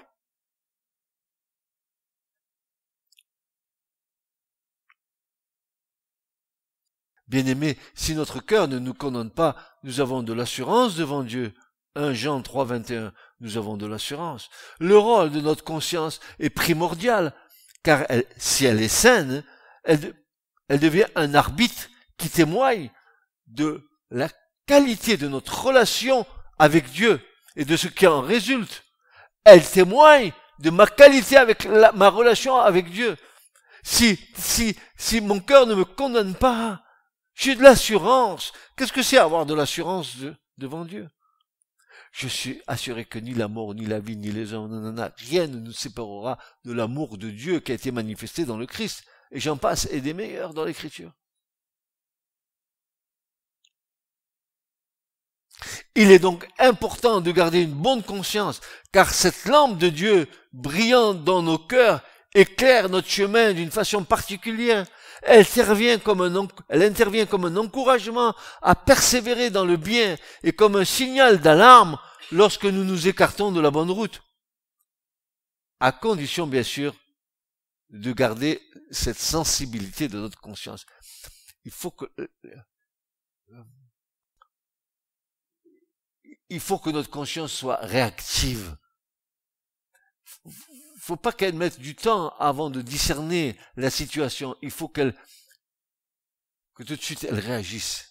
Bien-aimés, si notre cœur ne nous condamne pas, nous avons de l'assurance devant Dieu. 1 Jean 3, 21, nous avons de l'assurance. Le rôle de notre conscience est primordial. car si elle est saine, elle devient un arbitre qui témoigne de la qualité de notre relation avec Dieu et de ce qui en résulte. Elle témoigne de ma qualité avec ma relation avec Dieu. Si mon cœur ne me condamne pas, j'ai de l'assurance. Qu'est-ce que c'est avoir de l'assurance devant Dieu? Je suis assuré que ni la mort, ni la vie, ni les hommes, rien ne nous séparera de l'amour de Dieu qui a été manifesté dans le Christ. Et j'en passe, et des meilleurs dans l'Écriture. Il est donc important de garder une bonne conscience, car cette lampe de Dieu brillante dans nos cœurs éclaire notre chemin d'une façon particulière. Elle intervient comme un encouragement à persévérer dans le bien et comme un signal d'alarme lorsque nous nous écartons de la bonne route. À condition, bien sûr, de garder cette sensibilité de notre conscience. Il faut que notre conscience soit réactive. Faut pas qu'elle mette du temps avant de discerner la situation. Il faut que tout de suite elle réagisse.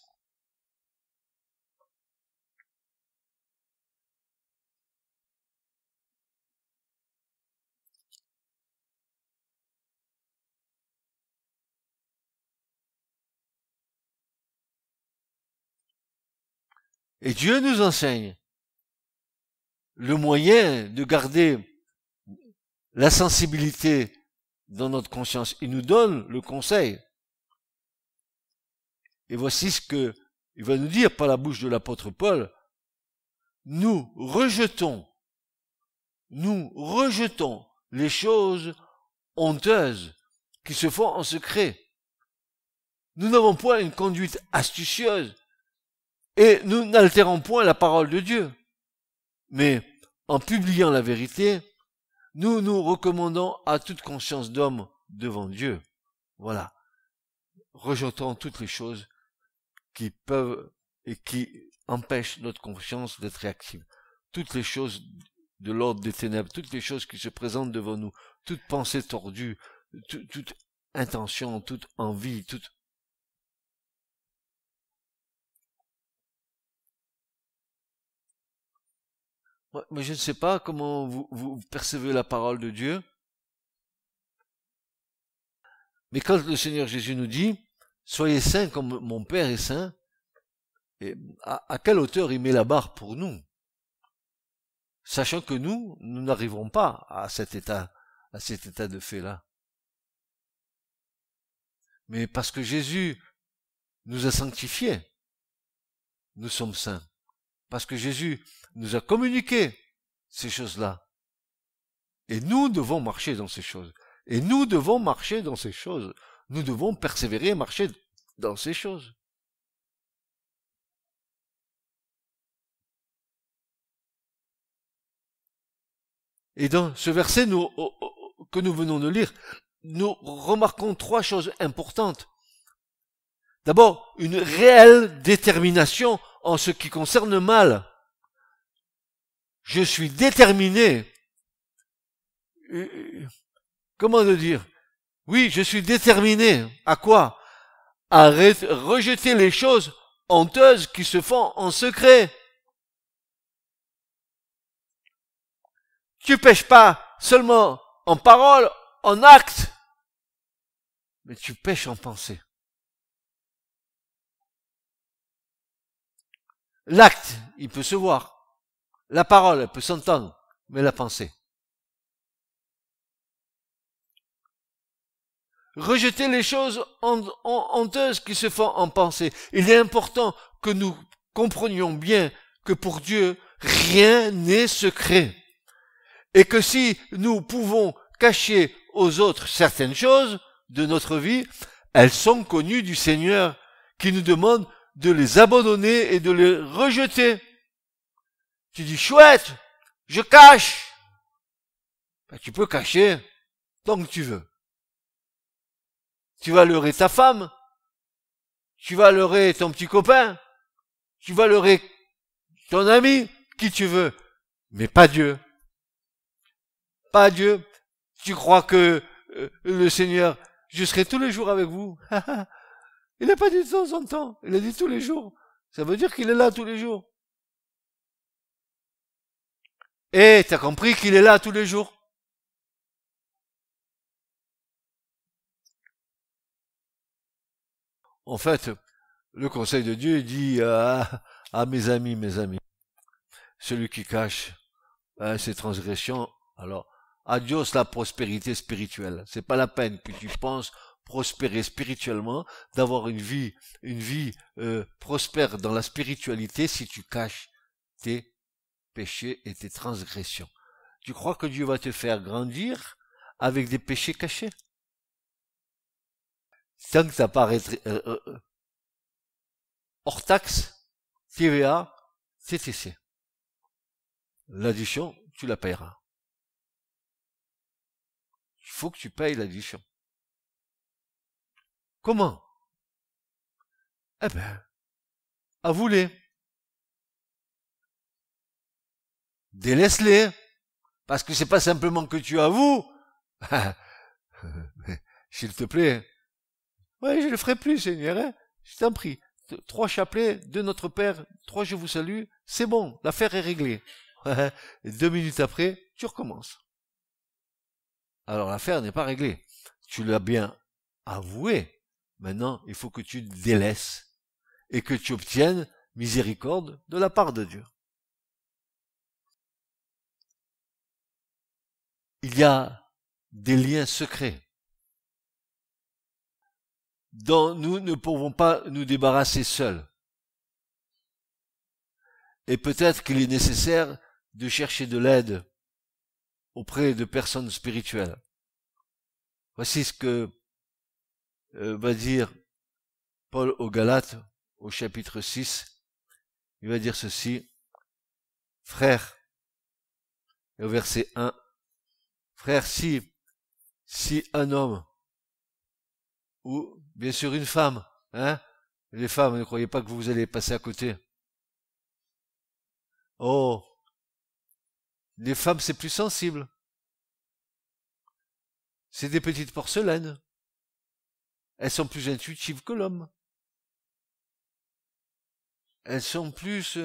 Et Dieu nous enseigne le moyen de garder la sensibilité dans notre conscience. Il nous donne le conseil. Et voici ce que il va nous dire par la bouche de l'apôtre Paul. Nous rejetons les choses honteuses qui se font en secret. Nous n'avons point une conduite astucieuse et nous n'altérons point la parole de Dieu. Mais en publiant la vérité, nous nous recommandons à toute conscience d'homme devant Dieu. Voilà. Rejetons toutes les choses qui peuvent et qui empêchent notre conscience d'être réactive. Toutes les choses de l'ordre des ténèbres, toutes les choses qui se présentent devant nous, toute pensée tordue, toute intention, toute envie, toute... Mais je ne sais pas comment vous percevez la parole de Dieu. Mais quand le Seigneur Jésus nous dit, soyez saints comme mon Père est saint, et à quelle hauteur il met la barre pour nous? Sachant que nous n'arriverons pas à cet état de fait-là. Mais parce que Jésus nous a sanctifiés, nous sommes saints. Parce que Jésus nous a communiqué ces choses-là. Et nous devons marcher dans ces choses. Et nous devons marcher dans ces choses. Nous devons persévérer et marcher dans ces choses. Et dans ce verset que nous venons de lire, nous remarquons trois choses importantes. D'abord, une réelle détermination en ce qui concerne le mal. Je suis déterminé. Comment le dire? Oui, je suis déterminé. À quoi? À rejeter les choses honteuses qui se font en secret. Tu pèches pas seulement en parole, en acte, mais tu pèches en pensée. L'acte, il peut se voir. La parole, elle peut s'entendre, mais la pensée. Rejeter les choses honteuses qui se font en pensée. Il est important que nous comprenions bien que pour Dieu, rien n'est secret. Et que si nous pouvons cacher aux autres certaines choses de notre vie, elles sont connues du Seigneur qui nous demande de les abandonner et de les rejeter. Tu dis, chouette, je cache. Ben, tu peux cacher tant que tu veux. Tu vas leurrer ta femme, tu vas leurrer ton petit copain, tu vas leurrer ton ami, qui tu veux, mais pas Dieu. Pas Dieu. Tu crois que le Seigneur, je serai tous les jours avec vous. Il n'a pas dit de temps en temps, il a dit tous les jours. Ça veut dire qu'il est là tous les jours. Et t'as compris qu'il est là tous les jours. En fait, le conseil de Dieu dit à mes amis, celui qui cache ses transgressions, alors adios la prospérité spirituelle. C'est pas la peine que tu penses prospérer spirituellement, d'avoir une vie prospère dans la spiritualité si tu caches tes péchés et tes transgressions. Tu crois que Dieu va te faire grandir avec des péchés cachés? Tant que ça paraît hors taxe, TVA, TTC. L'addition, tu la payeras. Il faut que tu payes l'addition. Comment? Eh ben, avoue-les. Délaisse-les. Parce que c'est pas simplement que tu avoues. S'il te plaît. Ouais, je le ferai plus, Seigneur, hein. Je t'en prie. 3 chapelets, 2 Notre Père, 3 Je vous salue. C'est bon, l'affaire est réglée. Et 2 minutes après, tu recommences. Alors l'affaire n'est pas réglée. Tu l'as bien avoué. Maintenant, il faut que tu te délaisses et que tu obtiennes miséricorde de la part de Dieu. Il y a des liens secrets dont nous ne pouvons pas nous débarrasser seuls. Et peut-être qu'il est nécessaire de chercher de l'aide auprès de personnes spirituelles. Voici ce que va dire Paul aux Galates, au chapitre 6. Il va dire ceci: frères, et au verset 1, frères, si un homme, ou bien sûr une femme, hein, les femmes, ne croyez pas que vous allez passer à côté. Oh, les femmes c'est plus sensible. C'est des petites porcelaines. Elles sont plus intuitives que l'homme. Elles sont plus...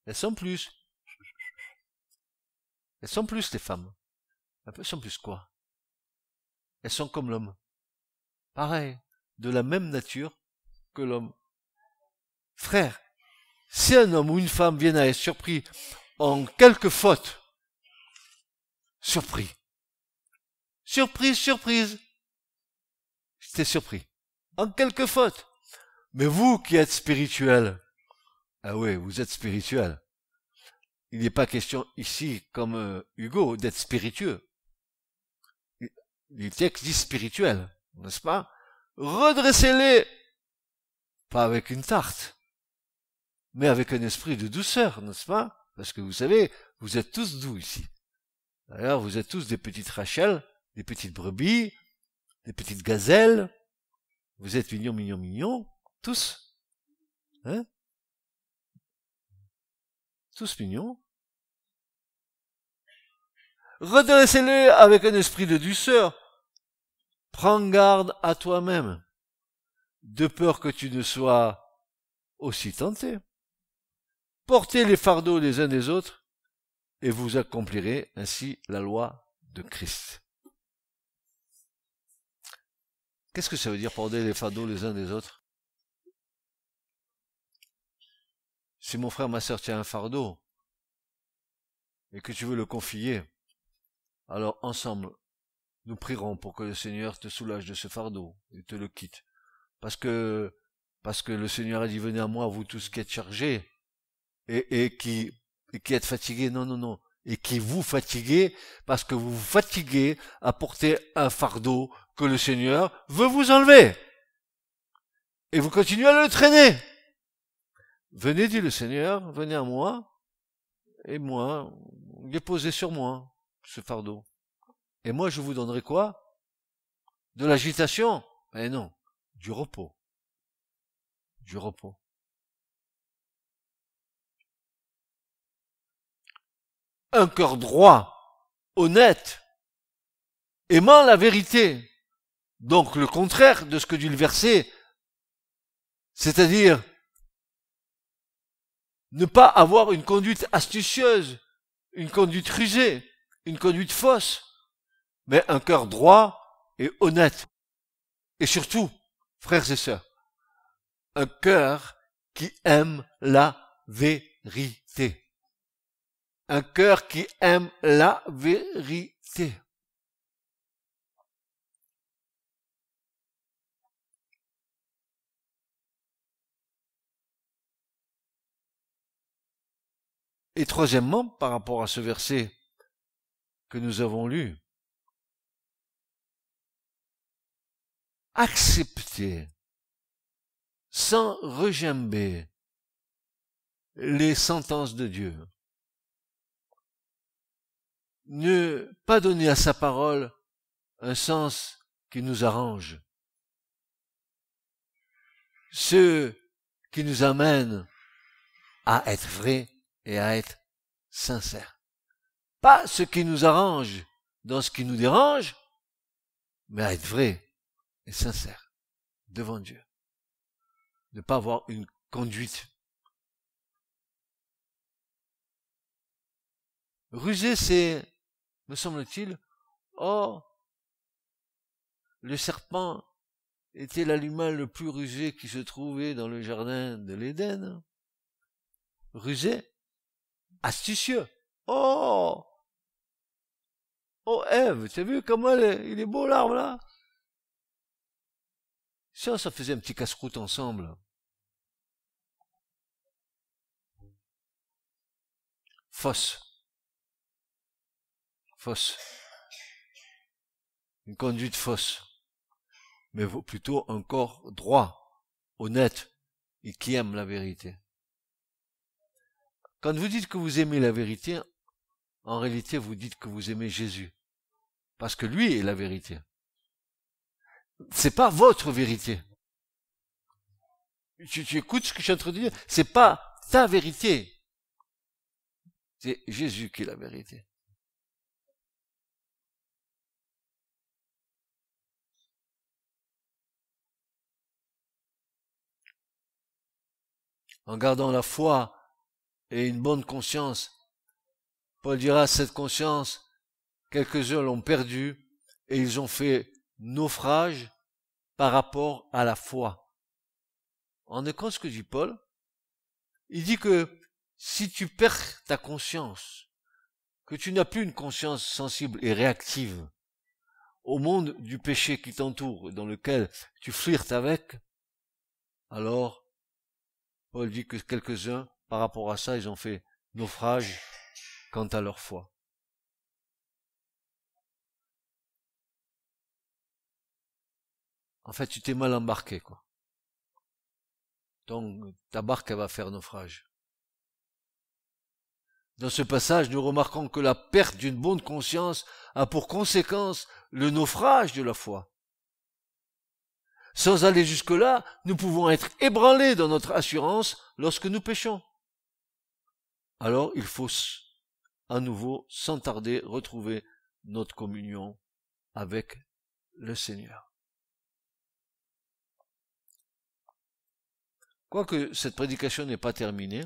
Elles sont plus les femmes. Elles sont plus quoi? Elles sont comme l'homme. Pareil, de la même nature que l'homme. Frère, si un homme ou une femme viennent à être surpris en quelque faute, surprise, j'étais surpris, en quelque faute. Mais vous qui êtes spirituel, ah oui, vous êtes spirituel. Il n'est pas question ici, comme Hugo, d'être spiritueux. Les textes disent spirituel, n'est-ce pas? Redressez-les, pas avec une tarte, mais avec un esprit de douceur, n'est-ce pas? Parce que vous savez, vous êtes tous doux ici. D'ailleurs, vous êtes tous des petites Rachel, des petites brebis, des petites gazelles. Vous êtes mignons, tous. Hein? Tous mignons. Redressez-les avec un esprit de douceur. Prends garde à toi-même, de peur que tu ne sois aussi tenté. Portez les fardeaux les uns des autres, et vous accomplirez ainsi la loi de Christ. Qu'est-ce que ça veut dire porter les fardeaux les uns des autres? Si mon frère, ma sœur tient un fardeau, et que tu veux le confier, alors ensemble, nous prierons pour que le Seigneur te soulage de ce fardeau et te le quitte. Parce que le Seigneur a dit: venez à moi, vous tous qui êtes chargés et qui êtes fatigués. Non. Et qui vous fatiguez parce que vous vous fatiguez à porter un fardeau que le Seigneur veut vous enlever. Et vous continuez à le traîner. Venez, dit le Seigneur, venez à moi, et moi, déposez sur moi ce fardeau. Et moi, je vous donnerai quoi? De l'agitation? Eh non, du repos. Du repos. Un cœur droit, honnête, aimant la vérité. Donc le contraire de ce que dit le verset, c'est-à-dire ne pas avoir une conduite astucieuse, une conduite rusée, une conduite fausse, mais un cœur droit et honnête. Et surtout, frères et sœurs, un cœur qui aime la vérité. Un cœur qui aime la vérité. Et troisièmement, par rapport à ce verset que nous avons lu, accepter sans regimber les sentences de Dieu. Ne pas donner à sa parole un sens qui nous arrange. Ce qui nous amène à être vrai et à être sincère. Pas ce qui nous arrange dans ce qui nous dérange, mais à être vrai et sincère devant Dieu. Ne pas avoir une conduite rusée, c'est, me semble-t-il, le serpent était l'animal le plus rusé qui se trouvait dans le jardin de l'Éden. Rusé, astucieux. Oh, Ève, t'as vu comment il est beau l'arbre là? Ça faisait un petit casse-croûte ensemble. Fausse. Une conduite fausse. Mais plutôt un corps droit, honnête, et qui aime la vérité. Quand vous dites que vous aimez la vérité, en réalité vous dites que vous aimez Jésus. Parce que lui est la vérité. C'est pas votre vérité. Tu écoutes ce que je suis en train de dire? C'est pas ta vérité. C'est Jésus qui est la vérité. En gardant la foi et une bonne conscience, Paul dira, cette conscience, quelques-uns l'ont perdue et ils ont fait naufrage par rapport à la foi. En rendez compte ce que dit Paul? Il dit que si tu perds ta conscience, que tu n'as plus une conscience sensible et réactive au monde du péché qui t'entoure, dans lequel tu flirtes avec, alors Paul dit que quelques-uns, par rapport à ça, ils ont fait naufrage quant à leur foi. En fait, tu t'es mal embarqué, quoi. Donc, ta barque, elle va faire naufrage. Dans ce passage, nous remarquons que la perte d'une bonne conscience a pour conséquence le naufrage de la foi. Sans aller jusque-là, nous pouvons être ébranlés dans notre assurance lorsque nous péchons. Alors, il faut à nouveau, sans tarder, retrouver notre communion avec le Seigneur. Quoique cette prédication n'est pas terminée,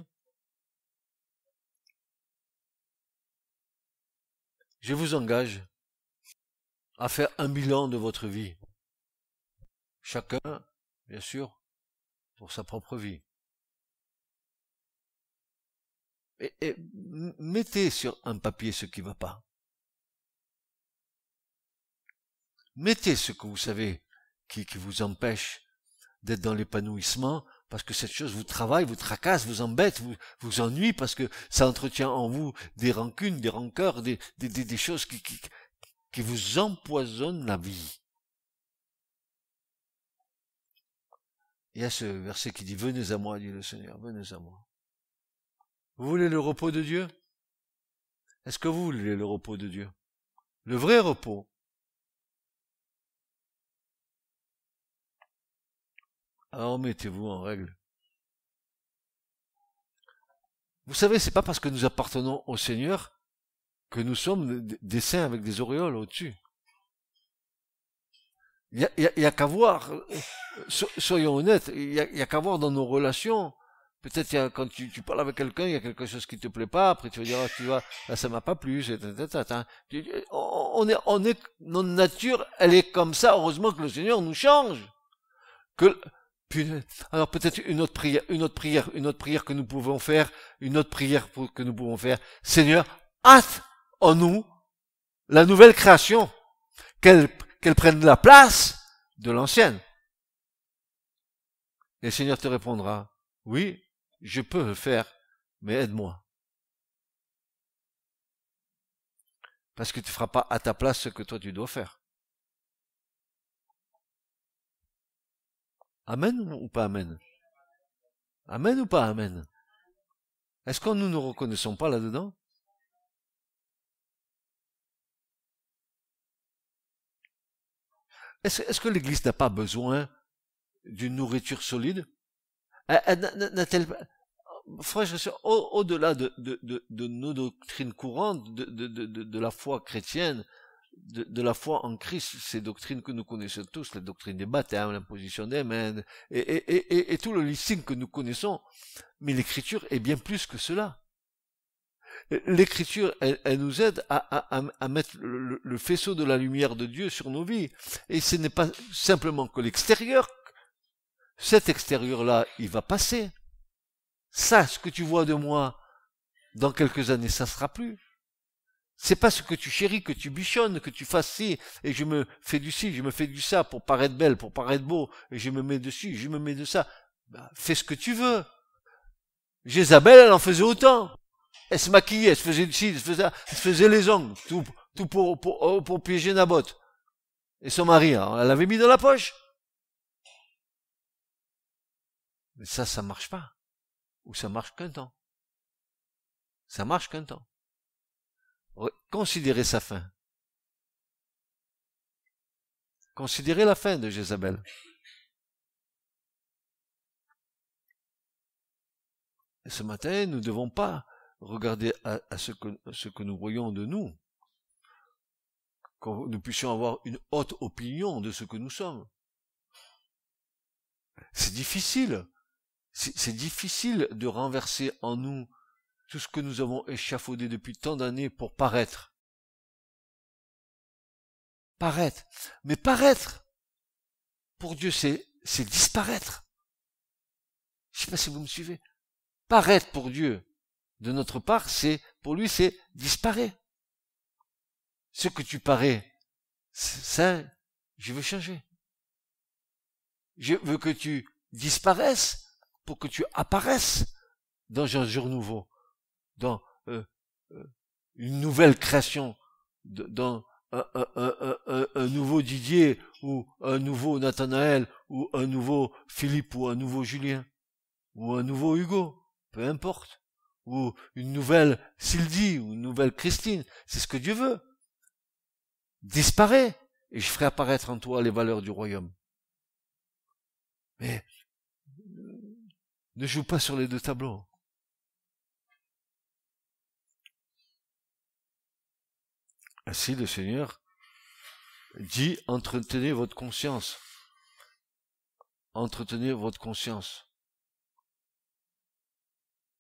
je vous engage à faire un bilan de votre vie. Chacun, bien sûr, pour sa propre vie. Et mettez sur un papier ce qui ne va pas. Mettez ce que vous savez qui vous empêche d'être dans l'épanouissement, parce que cette chose vous travaille, vous tracasse, vous embête, vous ennuie, parce que ça entretient en vous des rancunes, des rancœurs, des choses qui vous empoisonnent la vie. Il y a ce verset qui dit, venez à moi, dit le Seigneur, venez à moi. Vous voulez le repos de Dieu? Est-ce que vous voulez le repos de Dieu? Le vrai repos. Alors mettez-vous en règle. Vous savez, c'est pas parce que nous appartenons au Seigneur que nous sommes des saints avec des auréoles au-dessus. Il y a qu'à voir, soyons honnêtes, il y a qu'à voir dans nos relations. Peut-être quand tu parles avec quelqu'un, il y a quelque chose qui te plaît pas, après tu vas dire, ah, tu vois, là ça m'a pas plu, notre nature, elle est comme ça, heureusement que le Seigneur nous change. Alors peut-être une autre prière que nous pouvons faire, que nous pouvons faire. Seigneur, hâte en nous la nouvelle création, qu'elle prenne la place de l'ancienne. Et le Seigneur te répondra, oui, je peux le faire, mais aide-moi. Parce que tu ne feras pas à ta place ce que toi tu dois faire. Amen ou pas amen? Amen ou pas amen? Est-ce que nous ne reconnaissons pas là-dedans? Est-ce que l'Église n'a pas besoin d'une nourriture solide? N'a-t-elle pas... Frère, au-delà de nos doctrines courantes, de la foi chrétienne, de la foi en Christ, ces doctrines que nous connaissons tous, les doctrines des baptêmes, l'imposition des mains, et tout le listing que nous connaissons, mais l'Écriture est bien plus que cela. L'Écriture, elle nous aide à mettre le faisceau de la lumière de Dieu sur nos vies. Et ce n'est pas simplement que l'extérieur. Cet extérieur-là, il va passer. Ça, ce que tu vois de moi, dans quelques années, ça sera plus. C'est pas ce que tu chéris, que tu bichonnes, que tu fasses ci, et je me fais du ci, je me fais du ça, pour paraître belle, pour paraître beau, et je me mets dessus, je me mets de ça. Ben, fais ce que tu veux. Jézabel, elle en faisait autant. Elle se maquillait, elle se faisait du ci, elle se faisait les ongles, tout pour piéger Naboth. Et son mari, alors, elle l'avait mis dans la poche. Mais ça marche pas. Ou ça marche qu'un temps. Ça marche qu'un temps. Considérez sa fin. Considérez la fin de Jézabel. Et ce matin, nous ne devons pas regarder à ce que nous voyons de nous. Que nous puissions avoir une haute opinion de ce que nous sommes. C'est difficile. C'est difficile de renverser en nous tout ce que nous avons échafaudé depuis tant d'années pour paraître. Paraître. Mais paraître, pour Dieu, c'est disparaître. Je ne sais pas si vous me suivez. Paraître pour Dieu, de notre part, pour lui, c'est disparaître. Ce que tu parais, ça, je veux changer. Je veux que tu disparaisses pour que tu apparaisses dans un jour nouveau, dans une nouvelle création, dans un nouveau Didier, ou un nouveau Nathanaël, ou un nouveau Philippe, ou un nouveau Julien, ou un nouveau Hugo, peu importe, ou une nouvelle Sylvie, ou une nouvelle Christine, c'est ce que Dieu veut. Disparaît, et je ferai apparaître en toi les valeurs du royaume. Mais ne joue pas sur les deux tableaux. Ainsi, le Seigneur dit, entretenez votre conscience. Entretenez votre conscience.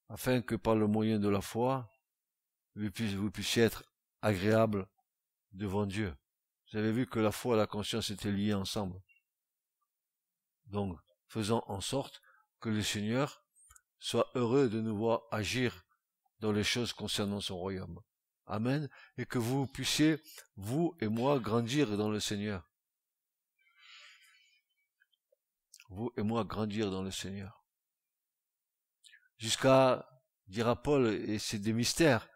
Afin que par le moyen de la foi, vous puissiez être agréable devant Dieu. Vous avez vu que la foi et la conscience étaient liées ensemble. Donc, faisons en sorte que le Seigneur soit heureux de nous voir agir dans les choses concernant son royaume. Amen. Et que vous puissiez, vous et moi, grandir dans le Seigneur. Vous et moi, grandir dans le Seigneur. Jusqu'à, dira Paul, et c'est des mystères,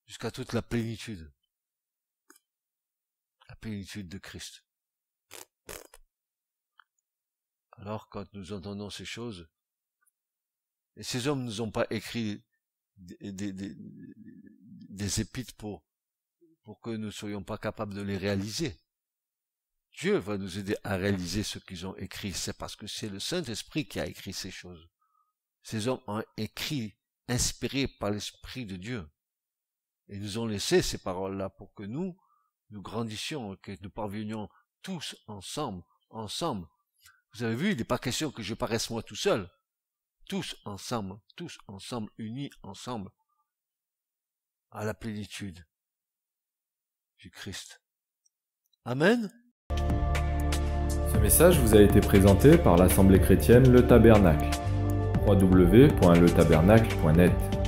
jusqu'à toute la plénitude de Christ. Alors, quand nous entendons ces choses, et ces hommes ne nous ont pas écrit des épîtres pour que nous ne soyons pas capables de les réaliser. Dieu va nous aider à réaliser ce qu'ils ont écrit. C'est parce que c'est le Saint-Esprit qui a écrit ces choses. Ces hommes ont écrit, inspirés par l'Esprit de Dieu. Et nous ont laissé ces paroles-là pour que nous nous grandissions, que nous parvenions tous ensemble. Vous avez vu, il n'est pas question que je paraisse moi tout seul. Tous ensemble, unis ensemble, à la plénitude du Christ. Amen. Ce message vous a été présenté par l'Assemblée chrétienne Le Tabernacle. www.letabernacle.net